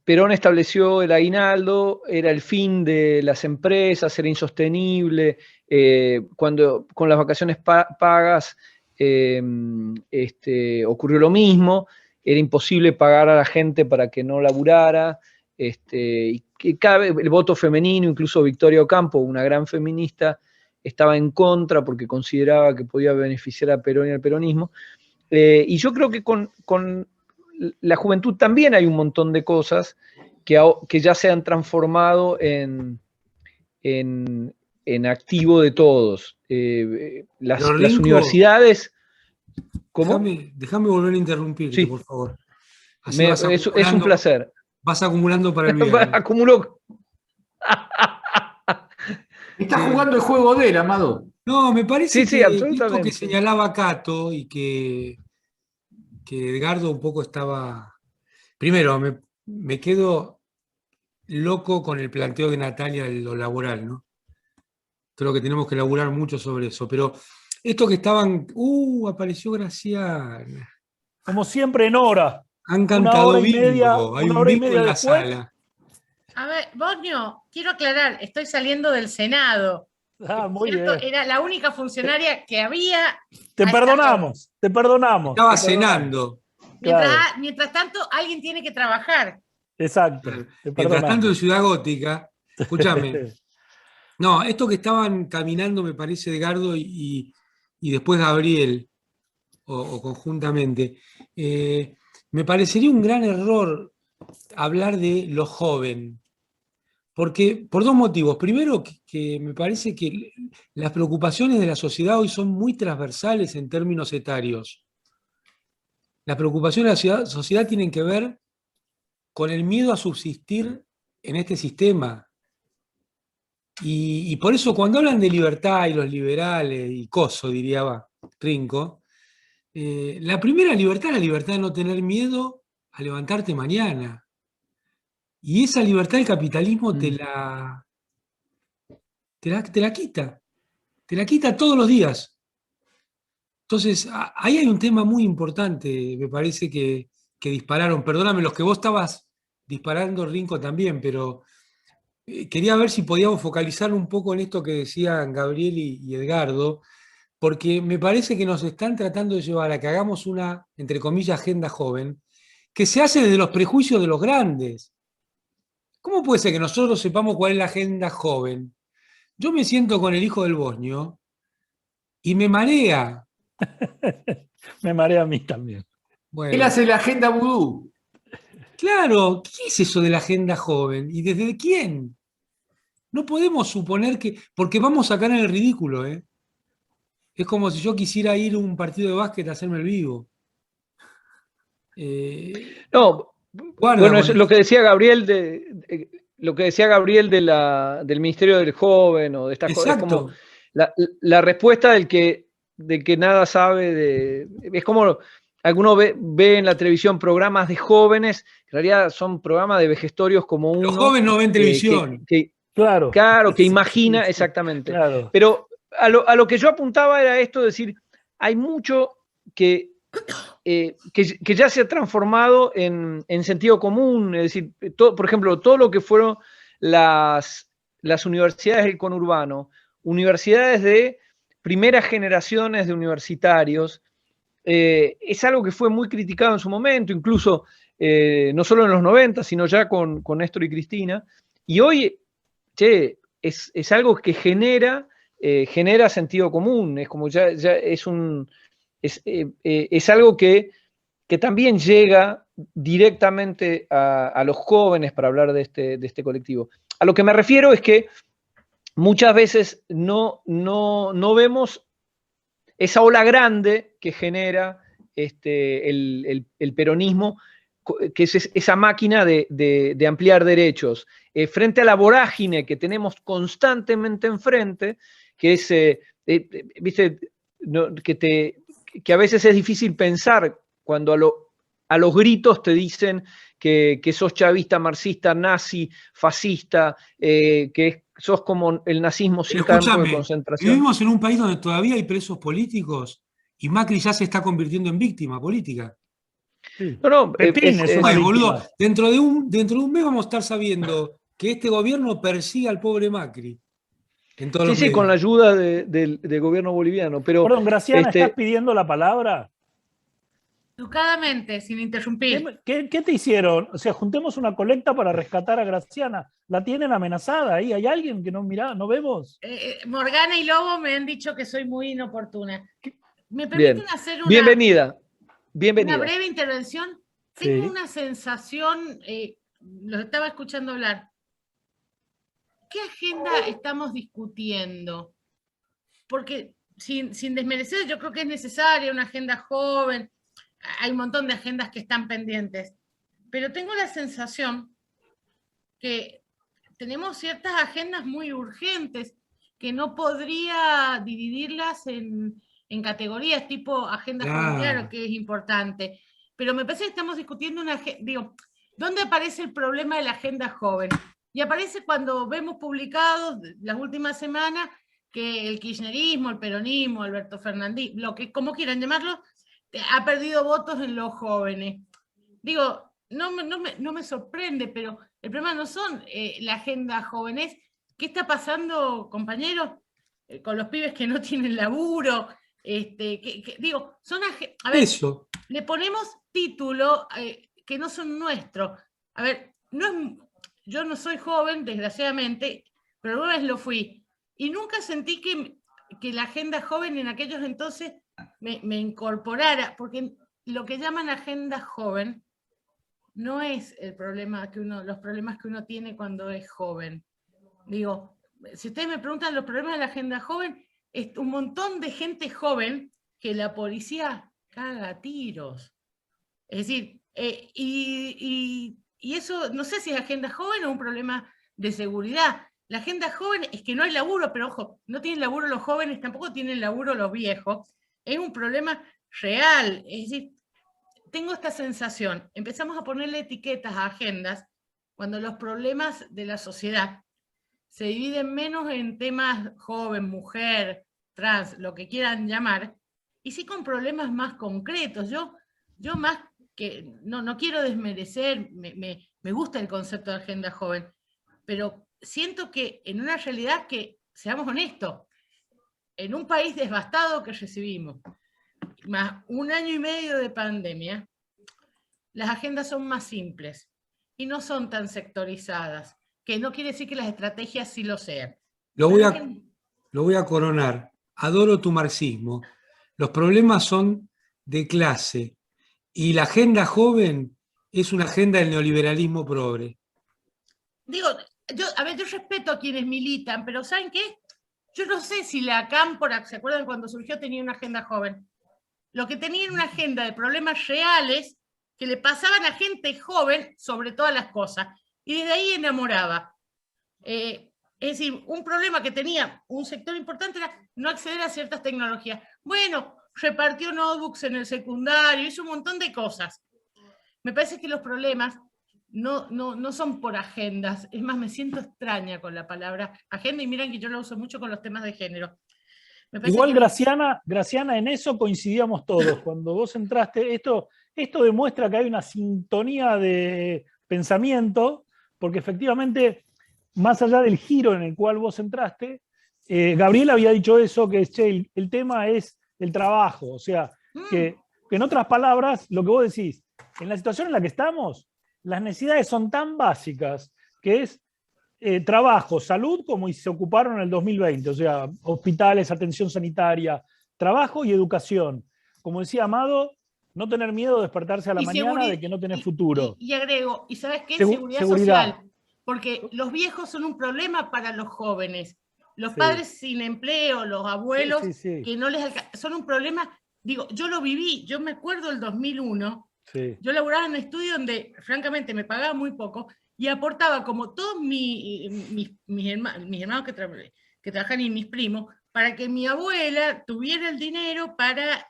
Perón estableció el aguinaldo, era el fin de las empresas, era insostenible, cuando con las vacaciones pagas ocurrió lo mismo, era imposible pagar a la gente para que no laburara, y cada vez el voto femenino, incluso Victoria Ocampo, una gran feminista, estaba en contra porque consideraba que podía beneficiar a Perón y al peronismo. Y yo creo que con la juventud también hay un montón de cosas que ya se han transformado en en activo de todos. Las Pero, Rinco, universidades... ¿Cómo? Déjame volver a interrumpirte, Sí. por favor. Así es un placer. Vas acumulando para el viernes. Acumulo. Está jugando el juego de él, Amado. No, me parece Sí, que esto absolutamente. que señalaba Cato y que Edgardo un poco estaba... Primero, me quedo loco con el planteo de Natalia de lo laboral, ¿no? Creo que tenemos que laburar mucho sobre eso, pero esto que estaban... apareció Graciana. Como siempre en hora. Han Una cantado hora y media, bingo, hay una un hora y bingo media en la después. sala. A ver, Bosnio, quiero aclarar, estoy saliendo del Senado. Muy ¿Cierto? bien. Era la única funcionaria que había. Te a esta perdonamos, te perdonamos. Estaba te perdonamos. cenando. Mientras tanto, alguien tiene que trabajar. Exacto. Te Mientras perdonamos. tanto, en Ciudad Gótica, escúchame. No, esto que estaban caminando, me parece, Edgardo y después Gabriel, o conjuntamente, me parecería un gran error hablar de lo joven. Porque, por dos motivos. Primero, que me parece que las preocupaciones de la sociedad hoy son muy transversales en términos etarios. Las preocupaciones de la sociedad tienen que ver con el miedo a subsistir en este sistema. Y por eso cuando hablan de libertad y los liberales y coso, diría Rinco, la primera libertad es la libertad de no tener miedo a levantarte mañana. Y esa libertad el capitalismo te la quita. Te la quita todos los días. Entonces, ahí hay un tema muy importante, me parece que dispararon. Perdóname, los que vos estabas disparando, Rinco, también, pero quería ver si podíamos focalizar un poco en esto que decían Gabriel y Edgardo, porque me parece que nos están tratando de llevar a que hagamos una, entre comillas, agenda joven, que se hace desde los prejuicios de los grandes. ¿Cómo puede ser que nosotros sepamos cuál es la agenda joven? Yo me siento con el hijo del Bosnio y me marea. Me marea a mí también. Bueno, Él hace la agenda vudú. claro, ¿qué es eso de la agenda joven? ¿Y desde quién? No podemos suponer que... Porque vamos a caer en el ridículo, ¿eh? Es como si yo quisiera ir a un partido de básquet a hacerme el vivo. No, Guarda bueno, con eso es lo que decía Gabriel lo que decía Gabriel del Ministerio del Joven o de estas cosas. Es como Exacto. la respuesta del que nada sabe es como alguno ve en la televisión programas de jóvenes, en realidad son programas de vejestorios como uno. Los jóvenes no ven televisión. Claro. Claro, que imagina, exactamente. Claro. Pero a lo que yo apuntaba era esto, de decir, hay mucho que ya se ha transformado en sentido común, es decir, por ejemplo, todo lo que fueron las universidades del conurbano, universidades de primeras generaciones de universitarios, es algo que fue muy criticado en su momento, incluso no solo en los 90, sino ya con Néstor y Cristina, y hoy, es algo que genera sentido común, es como ya es algo que también llega directamente a los jóvenes para hablar de este colectivo. A lo que me refiero es que muchas veces no vemos esa ola grande que genera el peronismo, que es esa máquina de ampliar derechos, frente a la vorágine que tenemos constantemente enfrente, que es, viste, que a veces es difícil pensar cuando a los gritos te dicen que sos chavista, marxista, nazi, fascista, que sos como el nazismo sin campo de concentración. Vivimos en un país donde todavía hay presos políticos y Macri ya se está convirtiendo en víctima política. Sí. No, Pepín es una víctima. Boludo, dentro de un mes vamos a estar sabiendo que este gobierno persigue al pobre Macri. En todos los medios. Con la ayuda del gobierno boliviano. Pero, perdón, Graciana, ¿estás pidiendo la palabra? Educadamente, sin interrumpir. ¿Qué te hicieron? O sea, juntemos una colecta para rescatar a Graciana. La tienen amenazada ahí. ¿Hay alguien que no no vemos? Morgana y Lobo me han dicho que soy muy inoportuna. ¿Me permiten hacer una, Bienvenida. una breve intervención? Tengo Sí. una sensación, los estaba escuchando hablar, ¿qué agenda estamos discutiendo? Porque sin desmerecer, yo creo que es necesaria una agenda joven, hay un montón de agendas que están pendientes, pero tengo la sensación que tenemos ciertas agendas muy urgentes que no podría dividirlas en categorías tipo agenda joven, claro que es importante, pero me parece que estamos discutiendo una agenda, digo, ¿dónde aparece el problema de la agenda joven? Y aparece cuando vemos publicados las últimas semanas que el kirchnerismo, el peronismo, Alberto Fernández, lo que como quieran llamarlo, ha perdido votos en los jóvenes. Digo, no me sorprende, pero el problema no son la agenda jóvenes. ¿Qué está pasando, compañeros, con los pibes que no tienen laburo? Digo, son a ver, eso. Le ponemos título que no son nuestros. A ver, yo no soy joven, desgraciadamente, pero una vez lo fui. Y nunca sentí que la agenda joven en aquellos entonces me incorporara, porque lo que llaman agenda joven no es el problema los problemas que uno tiene cuando es joven. Digo, si ustedes me preguntan los problemas de la agenda joven, es un montón de gente joven que la policía caga a tiros. Es decir, y eso no sé si es agenda joven o un problema de seguridad. La agenda joven es que no hay laburo, pero ojo, no tienen laburo los jóvenes, tampoco tienen laburo los viejos. Es un problema real. Es decir, tengo esta sensación, empezamos a ponerle etiquetas a agendas cuando los problemas de la sociedad se dividen menos en temas joven, mujer, trans, lo que quieran llamar, y sí con problemas más concretos. Yo más que, no quiero desmerecer, me gusta el concepto de agenda joven, pero siento que en una realidad que, seamos honestos, en un país devastado que recibimos, más 1 año y medio de pandemia, las agendas son más simples y no son tan sectorizadas, que no quiere decir que las estrategias sí lo sean. Lo voy a coronar. Adoro tu marxismo. Los problemas son de clase y la agenda joven es una agenda del neoliberalismo progre. Digo, yo respeto a quienes militan, pero ¿saben qué? Yo no sé si la Cámpora, ¿se acuerdan cuando surgió? Tenía una agenda joven. Lo que tenía era una agenda de problemas reales que le pasaban a gente joven sobre todas las cosas. Y desde ahí enamoraba. Es decir, un problema que tenía un sector importante era no acceder a ciertas tecnologías. Bueno, repartió notebooks en el secundario, hizo un montón de cosas. Me parece que los problemas no son por agendas. Es más, me siento extraña con la palabra agenda y miren que yo la uso mucho con los temas de género. Igual, Graciana, en eso coincidíamos todos. Cuando vos entraste, esto demuestra que hay una sintonía de pensamiento, porque efectivamente, más allá del giro en el cual vos entraste, Gabriel había dicho eso, que el tema es el trabajo. O sea, que en otras palabras, lo que vos decís, en la situación en la que estamos, las necesidades son tan básicas que es trabajo, salud, como se ocuparon en el 2020, o sea, hospitales, atención sanitaria, trabajo y educación. Como decía Amado, no tener miedo de despertarse a la mañana de que no tenés futuro. Y agrego, ¿y sabes qué? Seguridad social. Porque los viejos son un problema para los jóvenes. Los padres sin empleo, los abuelos que no les alcanza, son un problema. Digo, yo lo viví, yo me acuerdo del 2001, yo laboraba en un estudio donde francamente me pagaba muy poco, y aportaba como todos mis hermanos que trabajan y mis primos, para que mi abuela tuviera el dinero para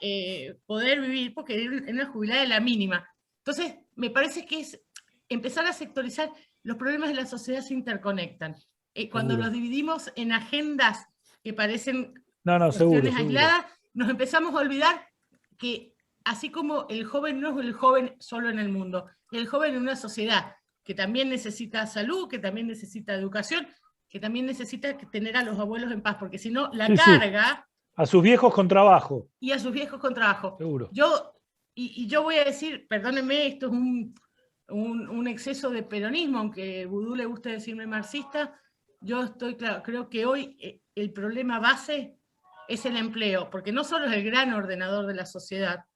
poder vivir, porque era una jubilada de la mínima. Entonces, me parece que es empezar a sectorizar, los problemas de la sociedad se interconectan. Cuando los dividimos en agendas que parecen cuestiones aisladas, nos empezamos a olvidar que así como el joven no es el joven solo en el mundo, el joven en una sociedad que también necesita salud, que también necesita educación, que también necesita tener a los abuelos en paz, porque si no, la carga... A sus viejos con trabajo. Y a sus viejos con trabajo. Seguro. Yo voy a decir, perdónenme, esto es un exceso de peronismo, aunque Vudú le gusta decirme marxista, creo que hoy el problema base es el empleo, porque no solo es el gran ordenador de la sociedad,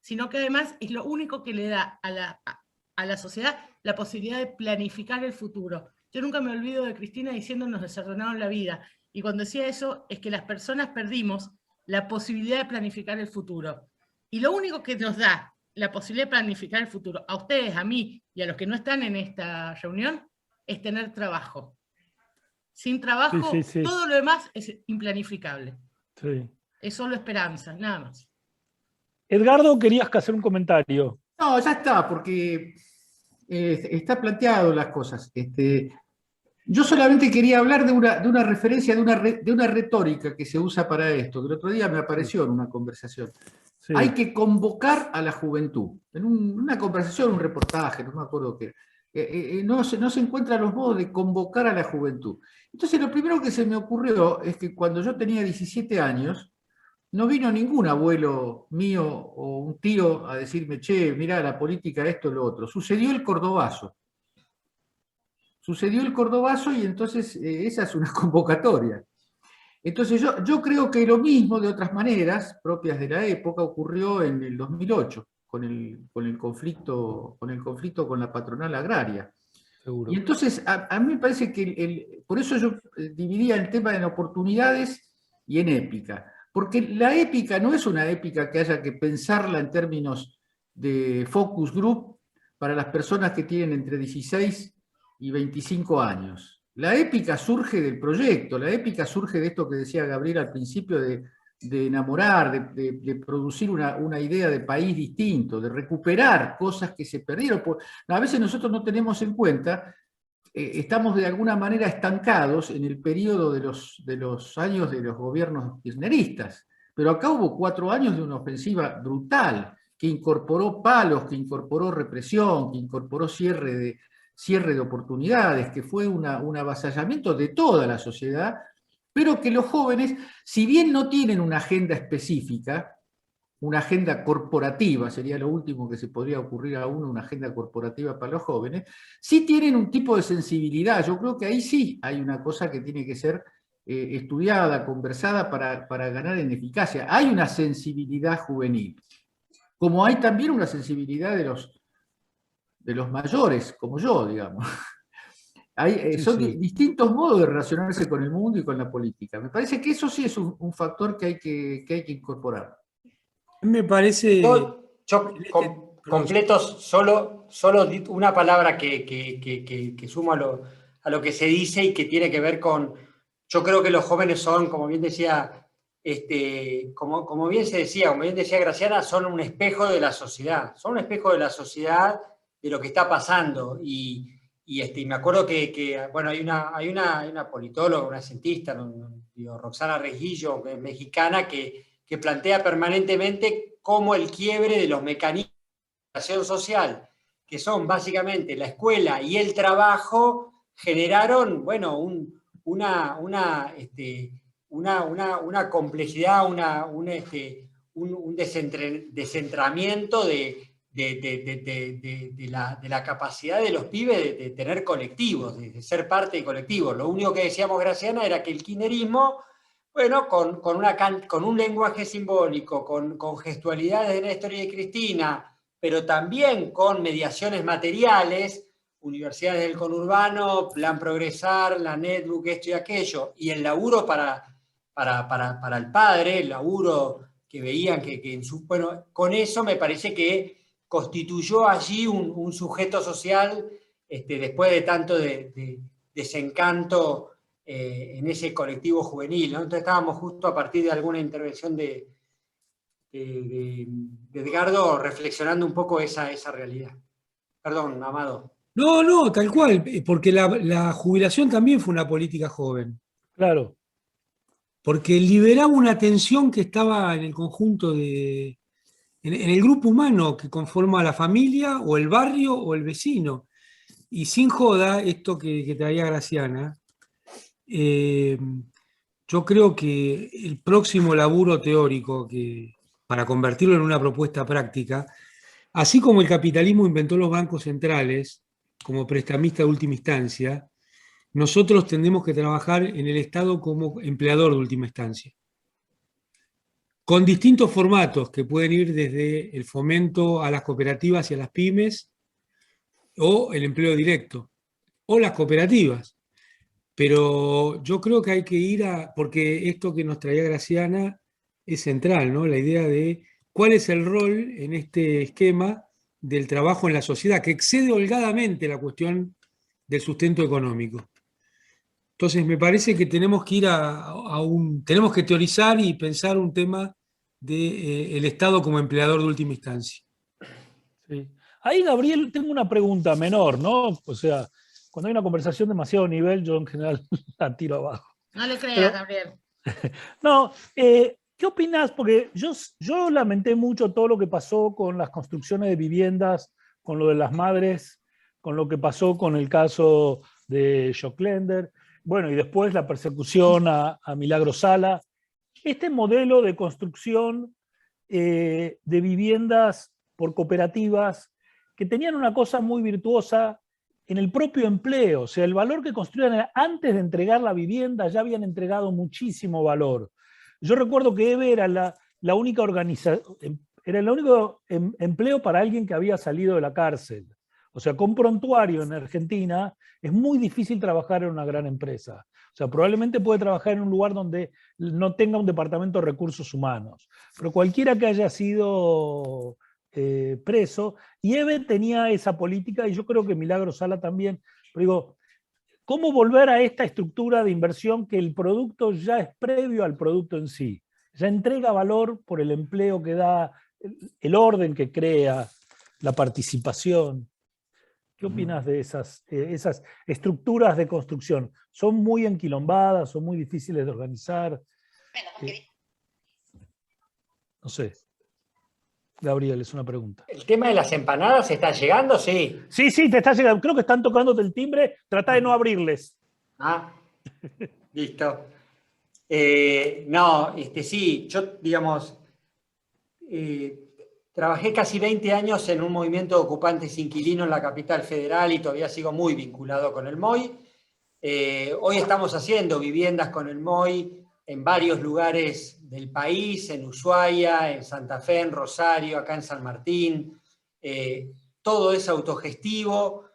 sino que además es lo único que le da a la sociedad la posibilidad de planificar el futuro. Yo nunca me olvido de Cristina diciendo nos desordenaron la vida. Y cuando decía eso, es que las personas perdimos la posibilidad de planificar el futuro. Y lo único que nos da la posibilidad de planificar el futuro, a ustedes, a mí y a los que no están en esta reunión, es tener trabajo. Sin trabajo, todo lo demás es implanificable. Sí. Es solo esperanza, nada más. Edgardo, querías que hacer un comentario. No, ya está, porque está planteado las cosas. Yo solamente quería hablar de una referencia, de una retórica que se usa para esto, que el otro día me apareció en una conversación. Sí. Hay que convocar a la juventud. En una conversación, un reportaje, no me acuerdo qué. No se encuentran los modos de convocar a la juventud. Entonces, lo primero que se me ocurrió es que cuando yo tenía 17 años, no vino ningún abuelo mío o un tío a decirme, che, mirá, la política, esto, lo otro. Sucedió el Cordobazo. Sucedió el Cordobazo y entonces esa es una convocatoria. Entonces yo creo que lo mismo, de otras maneras, propias de la época, ocurrió en el 2008, con el conflicto con la patronal agraria. Seguro. Y entonces a mí me parece que, por eso yo dividía el tema en oportunidades y en épica. Porque la épica no es una épica que haya que pensarla en términos de focus group para las personas que tienen entre 16 y 25 años. La épica surge del proyecto, la épica surge de esto que decía Gabriel al principio, de enamorar, de producir una idea de país distinto, de recuperar cosas que se perdieron. A veces nosotros no tenemos en cuenta, estamos de alguna manera estancados en el periodo de los años de los gobiernos kirchneristas, pero acá hubo 4 años de una ofensiva brutal, que incorporó palos, que incorporó represión, que incorporó cierre de oportunidades, que fue un avasallamiento de toda la sociedad, pero que los jóvenes, si bien no tienen una agenda específica, una agenda corporativa, sería lo último que se podría ocurrir a uno, una agenda corporativa para los jóvenes, sí tienen un tipo de sensibilidad. Yo creo que ahí sí hay una cosa que tiene que ser estudiada, conversada para ganar en eficacia. Hay una sensibilidad juvenil, como hay también una sensibilidad de los mayores, como yo, digamos. Son distintos modos de relacionarse con el mundo y con la política. Me parece que eso sí es un factor que hay que incorporar. Me parece... Yo completo solo una palabra que sumo a lo que se dice y que tiene que ver con... Yo creo que los jóvenes son, como bien decía, como bien decía Graciana, son un espejo de la sociedad. Son un espejo de la sociedad, de lo que está pasando. Y me acuerdo que bueno, hay una politóloga, una cientista, Roxana Regillo, que es mexicana, que plantea permanentemente cómo el quiebre de los mecanismos de relación social, que son básicamente la escuela y el trabajo, generaron, bueno, una complejidad, un descentramiento de la capacidad de los pibes de tener colectivos, de ser parte de colectivos. Lo único que decíamos, Graciana, era que el kirchnerismo, bueno, con un lenguaje simbólico, con gestualidades de Néstor y de Cristina, pero también con mediaciones materiales, universidades del conurbano, Plan Progresar, la Netbook, esto y aquello, y el laburo para el padre, el laburo que veían bueno, con eso me parece que constituyó allí un sujeto social, después de tanto desencanto en ese colectivo juvenil, ¿no? Entonces estábamos justo a partir de alguna intervención de Edgardo reflexionando un poco esa realidad. Perdón, Amado. No, tal cual, porque la jubilación también fue una política joven. Claro. Porque liberaba una tensión que estaba en el conjunto en el grupo humano que conforma la familia, o el barrio, o el vecino. Y sin joda, esto que traía Graciana, yo creo que el próximo laburo teórico, para convertirlo en una propuesta práctica, así como el capitalismo inventó los bancos centrales como prestamista de última instancia, nosotros tendremos que trabajar en el Estado como empleador de última instancia, con distintos formatos que pueden ir desde el fomento a las cooperativas y a las pymes, o el empleo directo, o las cooperativas. Pero yo creo que hay que ir porque esto que nos traía Graciana es central, ¿no? La idea de cuál es el rol en este esquema del trabajo en la sociedad, que excede holgadamente la cuestión del sustento económico. Entonces me parece que tenemos que ir tenemos que teorizar y pensar un tema del Estado como empleador de última instancia. Sí. Ahí, Gabriel, tengo una pregunta menor, ¿no? O sea, cuando hay una conversación de demasiado nivel, yo en general la tiro abajo. No le creas, Pero- Gabriel. No, ¿qué opinás? Porque yo lamenté mucho todo lo que pasó con las construcciones de viviendas, con lo de las madres, con lo que pasó con el caso de Joclender, bueno, y después la persecución a Milagro Sala. Este modelo de construcción de viviendas por cooperativas que tenían una cosa muy virtuosa en el propio empleo, o sea, el valor que construían era, antes de entregar la vivienda ya habían entregado muchísimo valor. Yo recuerdo que EVE era la única organización, era el único empleo para alguien que había salido de la cárcel. O sea, con prontuario en Argentina es muy difícil trabajar en una gran empresa. O sea, probablemente puede trabajar en un lugar donde no tenga un departamento de recursos humanos. Pero cualquiera que haya sido preso, y EVE tenía esa política, y yo creo que Milagro Sala también. Pero digo, ¿cómo volver a esta estructura de inversión que el producto ya es previo al producto en sí? Ya entrega valor por el empleo que da, el orden que crea, la participación. ¿Qué opinas de esas estructuras de construcción? ¿Son muy enquilombadas, son muy difíciles de organizar? No sé. Gabriel, es una pregunta. El tema de las empanadas está llegando, sí. Sí, te está llegando. Creo que están tocándote el timbre. Trata de no abrirles. Ah, listo. No, sí, yo, digamos, trabajé casi 20 años en un movimiento de ocupantes inquilinos en la capital federal y todavía sigo muy vinculado con el MOI. Hoy estamos haciendo viviendas con el MOI en varios lugares del país, en Ushuaia, en Santa Fe, en Rosario, acá en San Martín. Todo es autogestivo,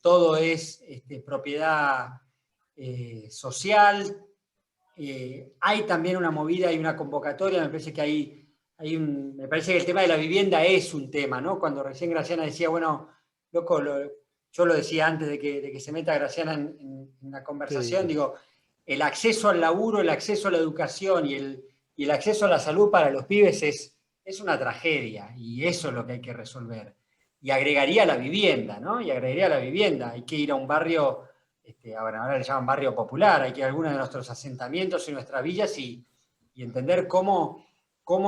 todo es propiedad social. Hay también una movida y una convocatoria, me parece que me parece que el tema de la vivienda es un tema, ¿no? Cuando recién Graciana decía, bueno, loco, yo lo decía antes de que se meta Graciana en la conversación, Sí. digo, el acceso al laburo, el acceso a la educación y el acceso a la salud para los pibes es una tragedia, y eso es lo que hay que resolver. Y agregaría la vivienda, ¿no? Y agregaría la vivienda. Hay que ir a un barrio, ahora le llaman barrio popular, hay que ir a alguno de nuestros asentamientos y nuestras villas y entender cómo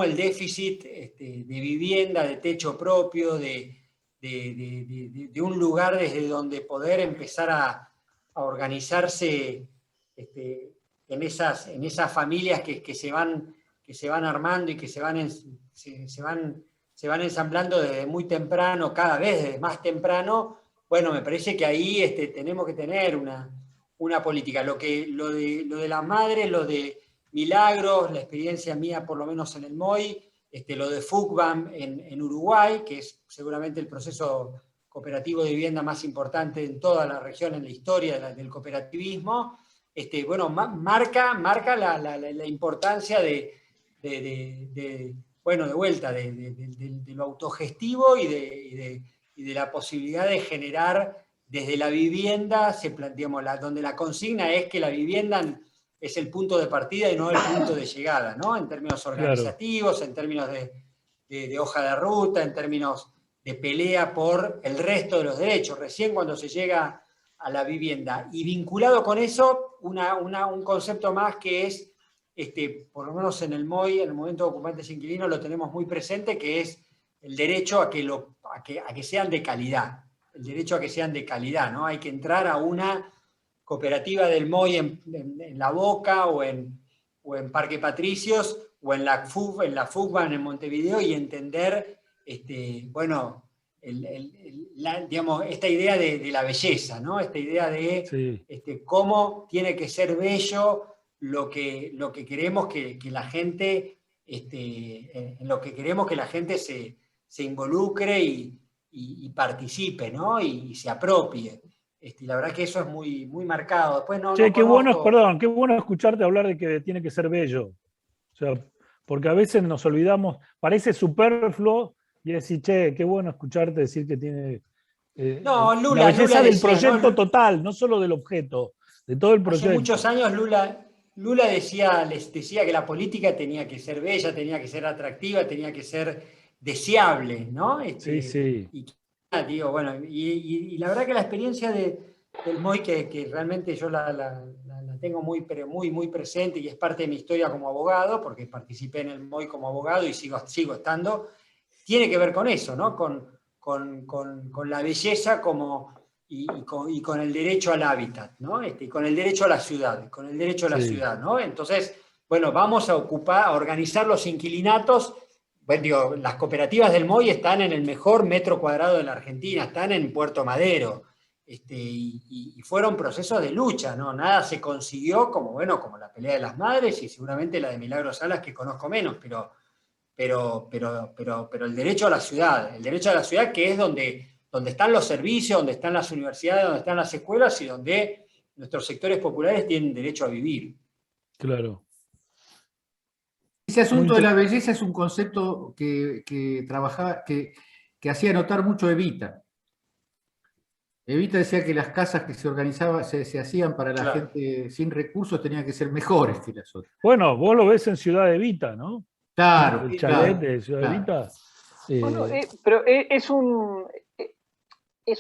el déficit de vivienda, de techo propio, de un lugar desde donde poder empezar a organizarse en esas familias que se van armando y que se van ensamblando desde muy temprano, cada vez desde más temprano. Bueno, me parece que ahí tenemos que tener una política. Lo de las madres, lo de Milagros, la experiencia mía por lo menos en el MOI, lo de FUCBAM en Uruguay, que es seguramente el proceso cooperativo de vivienda más importante en toda la región, en la historia del cooperativismo. Bueno, marca la importancia de vuelta, de lo autogestivo y de la posibilidad de generar desde la vivienda, donde la consigna es que la vivienda es el punto de partida y no el punto de llegada, ¿no? En términos organizativos, en términos de hoja de ruta, en términos de pelea por el resto de los derechos. Recién cuando se llega a la vivienda. Y vinculado con eso, un concepto más que es, por lo menos en el MOI, en el Movimiento de Ocupantes Inquilinos, lo tenemos muy presente, que es el derecho a que sean de calidad. El derecho a que sean de calidad, ¿no? Hay que entrar a una cooperativa del MOI en La Boca o en Parque Patricios o en la FUCBAN en Montevideo y entender, bueno, digamos, esta idea de la belleza, ¿no? Esta idea de cómo tiene que ser bello lo que queremos que la gente, en lo que queremos que la gente se involucre y participe, ¿no? Y se apropie. Y la verdad que eso es muy, muy marcado. Después no, Che, no qué bueno, conozco- perdón, qué bueno escucharte hablar de que tiene que ser bello. O sea, porque a veces nos olvidamos, parece superfluo y decir, che, qué bueno escucharte decir que tiene No, la Lula belleza del decía, ¿no? proyecto total, no solo del objeto, de todo el Hace proyecto. muchos años Lula les decía que la política tenía que ser bella, tenía que ser atractiva, tenía que ser deseable, ¿no? Sí, sí. Y digo, bueno, y la verdad que la experiencia del MOI, que realmente yo la tengo muy presente y es parte de mi historia como abogado, porque participé en el MOI como abogado y sigo estando, tiene que ver con eso, ¿no? Con la belleza y con el derecho al hábitat, ¿no? Y con el derecho a la ciudad, Sí. ¿no? Entonces, bueno, vamos a organizar los inquilinatos. Bueno, digo, las cooperativas del MOI están en el mejor metro cuadrado de la Argentina, están en Puerto Madero, y fueron procesos de lucha, ¿no? Nada se consiguió como la pelea de las madres y seguramente la de Milagros Salas, que conozco menos, pero el derecho a la ciudad que es donde están los servicios, donde están las universidades, donde están las escuelas y donde nuestros sectores populares tienen derecho a vivir. Claro. Ese asunto Muy de la belleza es un concepto que trabajaba, que hacía notar mucho Evita. Evita decía que las casas que se organizaban, se hacían para la Claro. gente sin recursos tenían que ser mejores que las otras. Bueno, vos lo ves en Ciudad Evita, ¿no? Claro, El chalet claro, de Ciudad claro. Evita. Bueno, pero es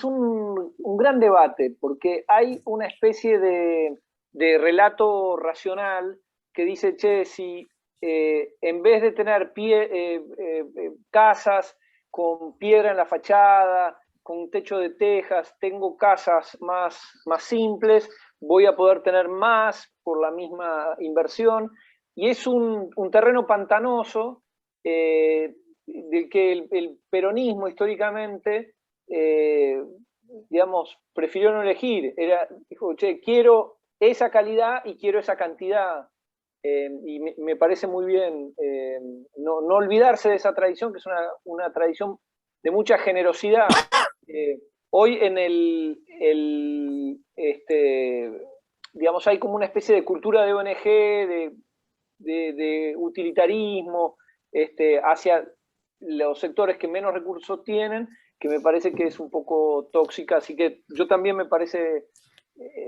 un gran debate, porque hay una especie de relato racional que dice, che, si en vez de tener casas con piedra en la fachada, con un techo de tejas, tengo casas más simples, voy a poder tener más por la misma inversión, y es un terreno pantanoso del que el peronismo históricamente digamos, prefirió no elegir. Dijo, che, quiero esa calidad y quiero esa cantidad. Y me parece muy bien no olvidarse de esa tradición, que es una tradición de mucha generosidad. Hoy en digamos, hay como una especie de cultura de ONG, de utilitarismo, hacia los sectores que menos recursos tienen, que me parece que es un poco tóxica, así que yo también me parece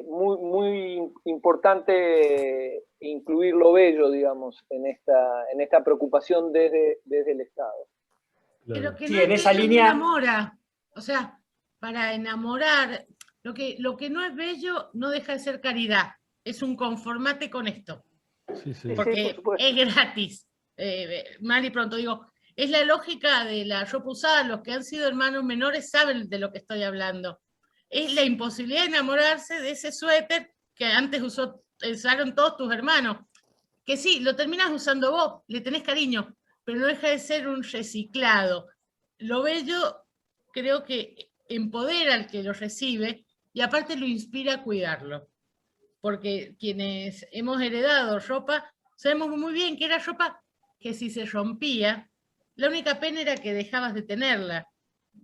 muy importante incluir lo bello, digamos, en esta preocupación desde el Estado. Pero que Sí, no en es esa bello, no línea. enamora. O sea, para enamorar, lo que no es bello no deja de ser caridad. Es un conformate con esto. Sí, sí. Porque por supuesto. es gratis. Mal y pronto digo, es la lógica de la ropa usada. Los que han sido hermanos menores saben de lo que estoy hablando. Es la imposibilidad de enamorarse de ese suéter que antes usaron todos tus hermanos. Que sí, lo terminas usando vos, le tenés cariño, pero no deja de ser un reciclado. Lo bello creo que empodera al que lo recibe y aparte lo inspira a cuidarlo. Porque quienes hemos heredado ropa, sabemos muy bien que era ropa que si se rompía, la única pena era que dejabas de tenerla.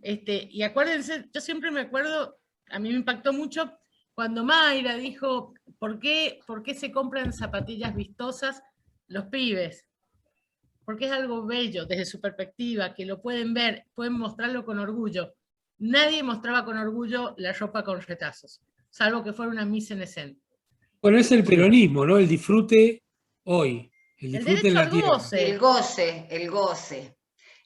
Y acuérdense, yo siempre me acuerdo, a mí me impactó mucho cuando Mayra dijo, ¿por qué se compran zapatillas vistosas los pibes? Porque es algo bello desde su perspectiva, que lo pueden ver, pueden mostrarlo con orgullo. Nadie mostraba con orgullo la ropa con retazos, salvo que fuera una mise en escena. Bueno, es el peronismo, ¿no? El disfrute hoy, el El disfrute en derecho la al tierra. goce. El goce.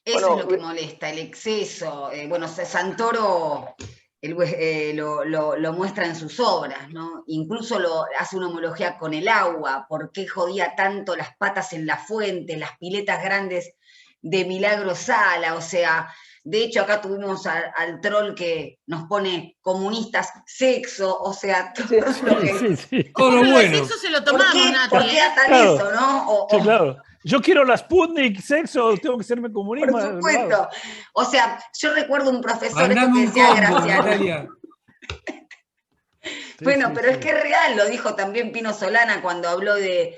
Eso Bueno, es lo que molesta, el exceso. Bueno, Santoro lo muestra en sus obras, ¿no? Incluso hace una homología con el agua, por qué jodía tanto las patas en la fuente, las piletas grandes de Milagros Sala, o sea, de hecho acá tuvimos al troll que nos pone comunistas, sexo, o sea, todo lo que... Sí. Todo lo Pero bueno. eso se lo ¿Por tomamos, qué, Nati, ¿por qué atan Claro. eso, no? Sí, claro. Yo quiero la Sputnik, sexo, tengo que serme comunismo. Por supuesto. O sea, yo recuerdo un profesor esto Mandame que un decía combo, Graciano. Natalia. Bueno, pero es que es real, lo dijo también Pino Solana cuando habló del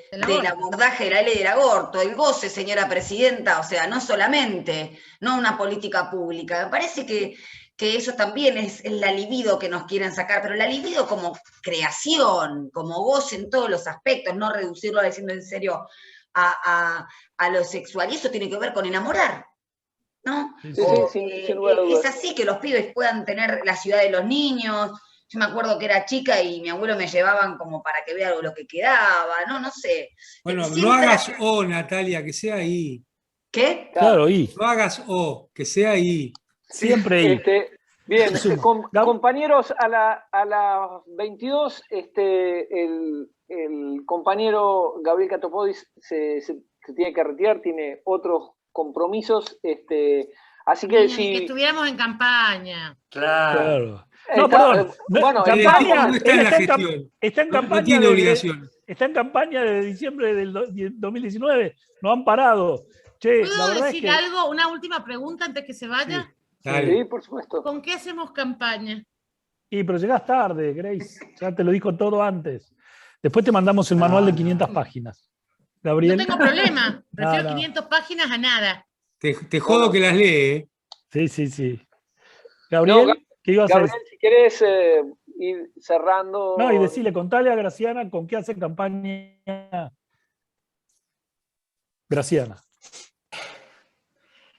abordaje de la ley del aborto, el goce, señora presidenta, o sea, no solamente, no una política pública. Me parece que que eso también es la libido que nos quieren sacar, pero la libido como creación, como goce en todos los aspectos, no reducirlo diciendo en serio a lo sexual, y eso tiene que ver con enamorar, ¿no? Sí, O, sin lugar a es dudas. así que los pibes puedan tener la ciudad de los niños. Yo me acuerdo que era chica y mi abuelo me llevaban como para que vea lo que quedaba, no sé. Bueno, no Siempre- hagas O, Natalia, que sea I. ¿Qué? Claro, y No hagas O, que sea I. siempre y. Bien, Es un- compañeros, a las 22, el compañero Gabriel Catopodis se tiene que retirar, tiene otros compromisos, así que Niño, ni que si... estuviéramos en campaña. Claro. Claro. No, está- perdón. bueno, Campaña, No está en él la gestión. está en No campaña tiene obligación. está en campaña de diciembre del 2019. No han parado. Che, la ¿Puedo verdad es decir que. algo? Una última pregunta antes que se vaya. Sí, Dale. Sí, por supuesto. ¿Con qué hacemos campaña? Y pero llegás tarde, Grace. Ya te lo dijo todo antes. Después te mandamos el manual de 500 páginas. No Gabriel. tengo problema. Prefiero no. 500 páginas a nada. Te jodo que las lee, ¿eh? Sí. Gabriel, ¿qué ibas a decir? Gabriel, si querés ir cerrando... No, y decirle, contale a Graciana con qué hace campaña Graciana.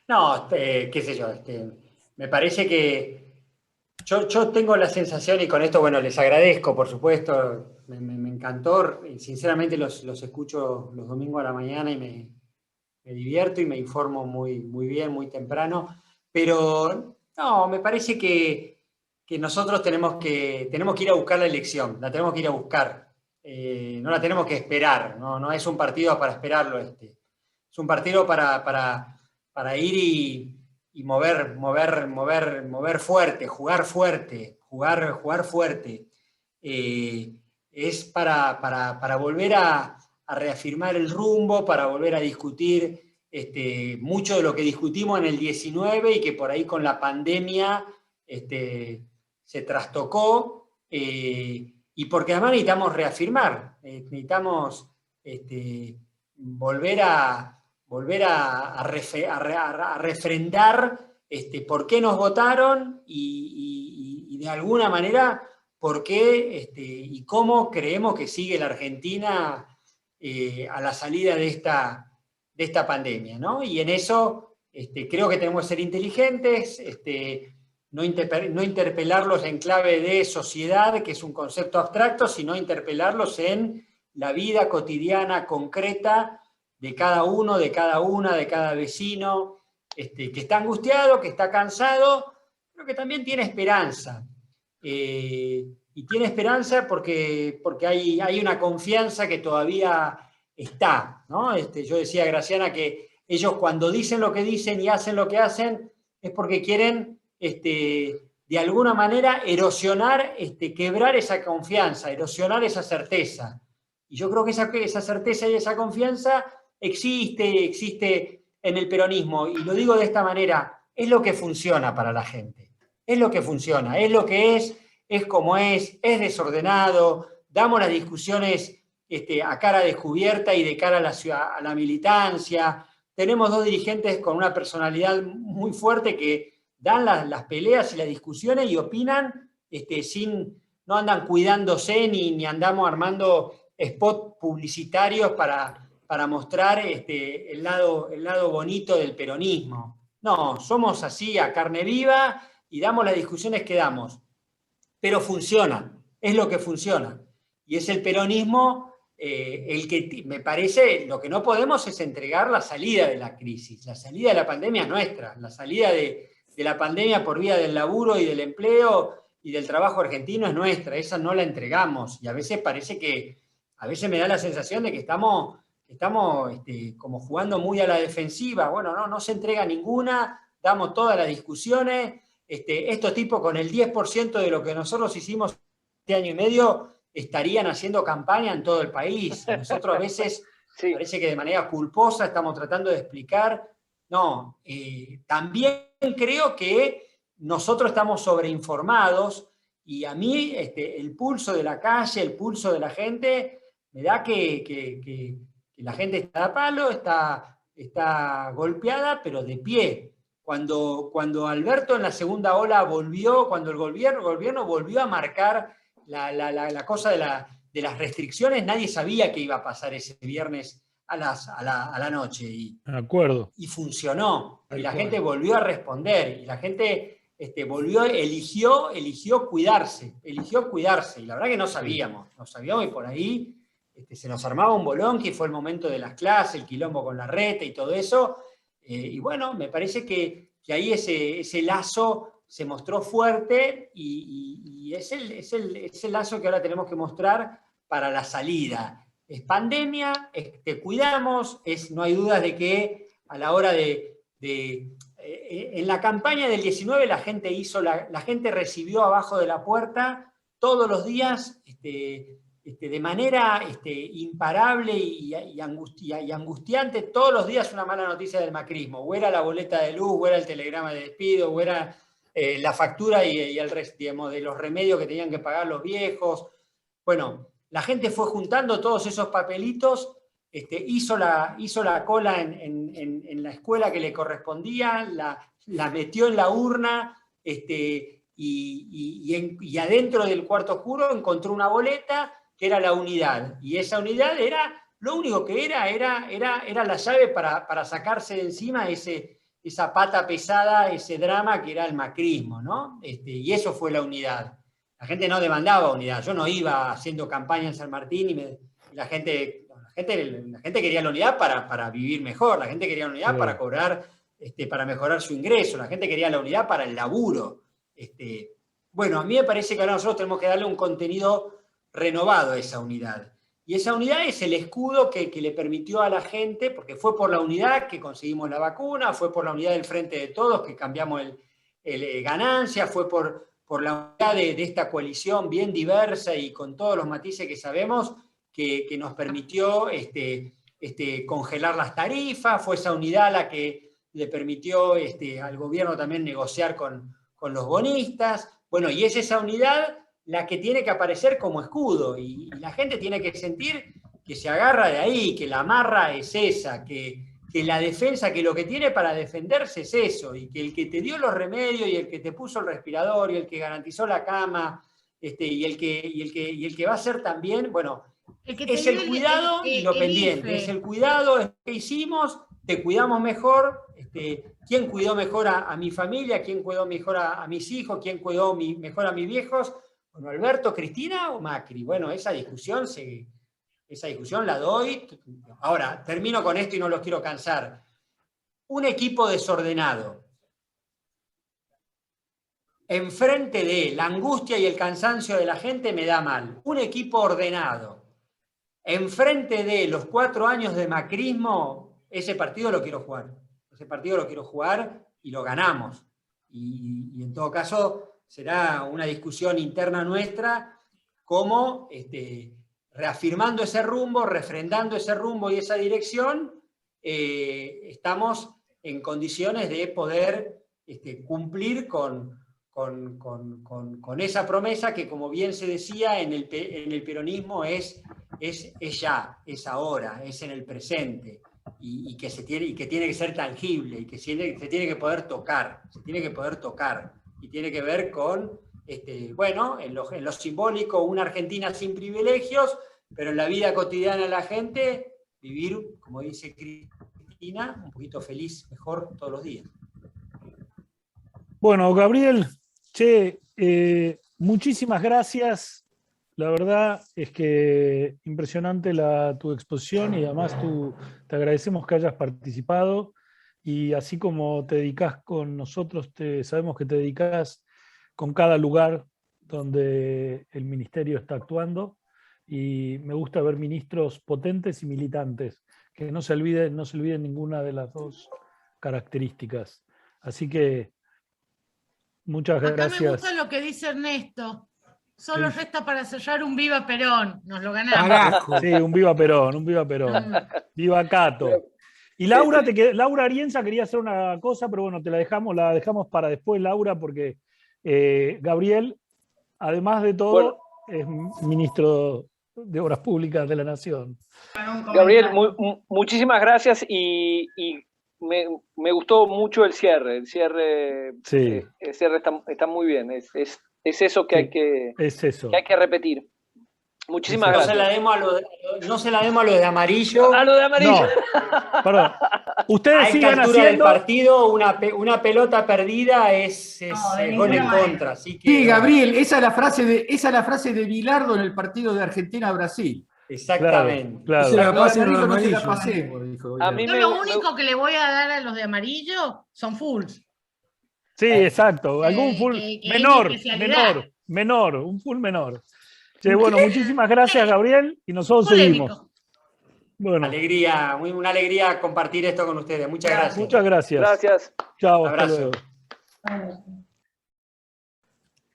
No, qué sé yo, me parece que yo tengo la sensación, y con esto, bueno, les agradezco, por supuesto, me encantó, y sinceramente los escucho los domingos a la mañana y me divierto y me informo muy, muy bien, muy temprano, pero no, me parece que nosotros tenemos que ir a buscar la elección, la tenemos que ir a buscar, no la tenemos que esperar, no es un partido para esperarlo, es un partido para ir y mover fuerte, jugar fuerte, jugar fuerte. Es para volver a reafirmar el rumbo, para volver a discutir mucho de lo que discutimos en el 19 y que por ahí con la pandemia se trastocó, y porque además necesitamos reafirmar, necesitamos volver a refrendar por qué nos votaron y de alguna manera por qué y cómo creemos que sigue la Argentina a la salida de esta pandemia, ¿no? Y en eso creo que tenemos que ser inteligentes, no interpelarlos en clave de sociedad, que es un concepto abstracto, sino interpelarlos en la vida cotidiana, concreta, de cada uno, de cada una, de cada vecino, que está angustiado, que está cansado, pero que también tiene esperanza. Y tiene esperanza porque hay una confianza que todavía está, ¿no? Yo decía a Graciana que ellos cuando dicen lo que dicen y hacen lo que hacen es porque quieren de alguna manera erosionar, quebrar esa confianza, erosionar esa certeza. Y yo creo que esa certeza y esa confianza existe en el peronismo, y lo digo de esta manera, es lo que funciona para la gente, es lo que funciona, es lo que es como es desordenado, damos las discusiones a cara descubierta y de cara a la militancia, tenemos dos dirigentes con una personalidad muy fuerte que dan las peleas y las discusiones y opinan no andan cuidándose ni andamos armando spots publicitarios para mostrar el lado bonito del peronismo. No, somos así a carne viva y damos las discusiones que damos. Pero funciona, es lo que funciona. Y es el peronismo el que, me parece, lo que no podemos es entregar la salida de la crisis. La salida de la pandemia es nuestra. La salida de la pandemia por vía del laburo y del empleo y del trabajo argentino es nuestra. Esa no la entregamos. Y a veces a veces me da la sensación de que estamos como jugando muy a la defensiva. Bueno, no se entrega ninguna, damos todas las discusiones. Estos tipos con el 10% de lo que nosotros hicimos este año y medio estarían haciendo campaña en todo el país. Nosotros a veces Sí. parece que de manera culposa estamos tratando de explicar. No, también creo que nosotros estamos sobreinformados y a mí el pulso de la calle, el pulso de la gente, me da que la gente está a palo, está golpeada, pero de pie. Cuando Alberto en la segunda ola volvió, cuando el gobierno volvió a marcar la cosa de las restricciones, nadie sabía qué iba a pasar ese viernes a la noche. De acuerdo. Y funcionó. Tal Y la cual. gente volvió a responder. Y la gente eligió cuidarse. Eligió cuidarse. Y la verdad que no sabíamos y por ahí se nos armaba un bolón, que fue el momento de las clases, el quilombo con la reta y todo eso. Y bueno, me parece que ahí ese lazo se mostró fuerte y es el lazo que ahora tenemos que mostrar para la salida. Es pandemia, te cuidamos, no hay dudas de que a la hora en la campaña del 19 la gente recibió abajo de la puerta todos los días de manera imparable y angustiante, todos los días una mala noticia del macrismo, o era la boleta de luz, o era el telegrama de despido, o era la factura y el resto, digamos, de los remedios que tenían que pagar los viejos. Bueno, la gente fue juntando todos esos papelitos, hizo la cola en la escuela que le correspondía, la metió en la urna, y adentro del cuarto oscuro encontró una boleta que era la unidad. Y esa unidad lo único que era la llave para sacarse de encima esa pata pesada, ese drama que era el macrismo, ¿no? Y eso fue la unidad. La gente no demandaba unidad. Yo no iba haciendo campaña en San Martín y la gente quería la unidad para vivir mejor, la gente quería la unidad para cobrar, para mejorar su ingreso, la gente quería la unidad para el laburo. Bueno, a mí me parece que ahora nosotros tenemos que darle un contenido renovado a esa unidad. Y esa unidad es el escudo que le permitió a la gente, porque fue por la unidad que conseguimos la vacuna, fue por la unidad del Frente de Todos que cambiamos ganancia, fue por la unidad de esta coalición bien diversa y con todos los matices que sabemos, que nos permitió congelar las tarifas, fue esa unidad la que le permitió al gobierno también negociar con los bonistas. Bueno, y es esa unidad la que tiene que aparecer como escudo, y la gente tiene que sentir que se agarra de ahí, que la amarra es esa, que la defensa, que lo que tiene para defenderse es eso, y que el que te dio los remedios, y el que te puso el respirador, y el que garantizó la cama, y el que va a ser también, bueno, es el cuidado y lo pendiente, es el cuidado, es que hicimos, te cuidamos mejor, quién cuidó mejor a mi familia, quién cuidó mejor a mis hijos, quién cuidó mejor a mis viejos. Bueno, Alberto, Cristina o Macri. Bueno, esa discusión la doy. Ahora, termino con esto y no los quiero cansar. Un equipo desordenado, enfrente de la angustia y el cansancio de la gente, me da mal. Un equipo ordenado, enfrente de los 4 años de macrismo, ese partido lo quiero jugar. Ese partido lo quiero jugar y lo ganamos. Y en todo caso será una discusión interna nuestra, cómo reafirmando ese rumbo, refrendando ese rumbo y esa dirección, estamos en condiciones de poder cumplir con esa promesa que, como bien se decía, en el peronismo es ya, es ahora, es en el presente, y que tiene que ser tangible, y que se tiene que poder tocar, y tiene que ver con, bueno, en lo simbólico, una Argentina sin privilegios, pero en la vida cotidiana de la gente, vivir, como dice Cristina, un poquito feliz, mejor todos los días. Bueno, Gabriel, muchísimas gracias. La verdad es que impresionante tu exposición, y además te agradecemos que hayas participado, y así como te dedicas con nosotros, sabemos que te dedicas con cada lugar donde el ministerio está actuando, y me gusta ver ministros potentes y militantes, que no se olviden ninguna de las dos características. Así que muchas gracias. Acá me gusta lo que dice Ernesto. Solo resta para sellar un Viva Perón. Nos lo ganamos. Sí, un Viva Perón, un Viva Perón. Viva Cato. Y Laura, Laura Arienza quería hacer una cosa, pero bueno, la dejamos para después, Laura, porque Gabriel, además de todo, es ministro de Obras Públicas de la Nación. Gabriel, muchísimas gracias, y me gustó mucho el cierre. El cierre, Sí. el cierre está muy bien. Es eso que hay que, Es eso. que hay que repetir. Muchísimas No gracias. se la demos a los de amarillo. A lo de amarillo. No, perdón. A Ustedes esta sigan altura del haciendo. partido, una pelota perdida es No, de gol en ninguna manera. contra. Así que, Sí, Gabriel, esa es la frase de Bilardo en el partido de Argentina-Brasil. Exactamente. Se la Los pasen a los amarillos no se la amarillos. pasemos, dijo A Bilardo. mí Yo me- lo me- único que le voy a dar a los de amarillo son fulls. Sí, exacto. Algún full que es menor, mi especialidad. menor, un full menor. Che, bueno, muchísimas gracias, Gabriel, y nosotros seguimos. Polémico. Bueno, Una alegría compartir esto con ustedes. Muchas gracias. muchas gracias. Gracias. Chao, hasta Abrazo. luego.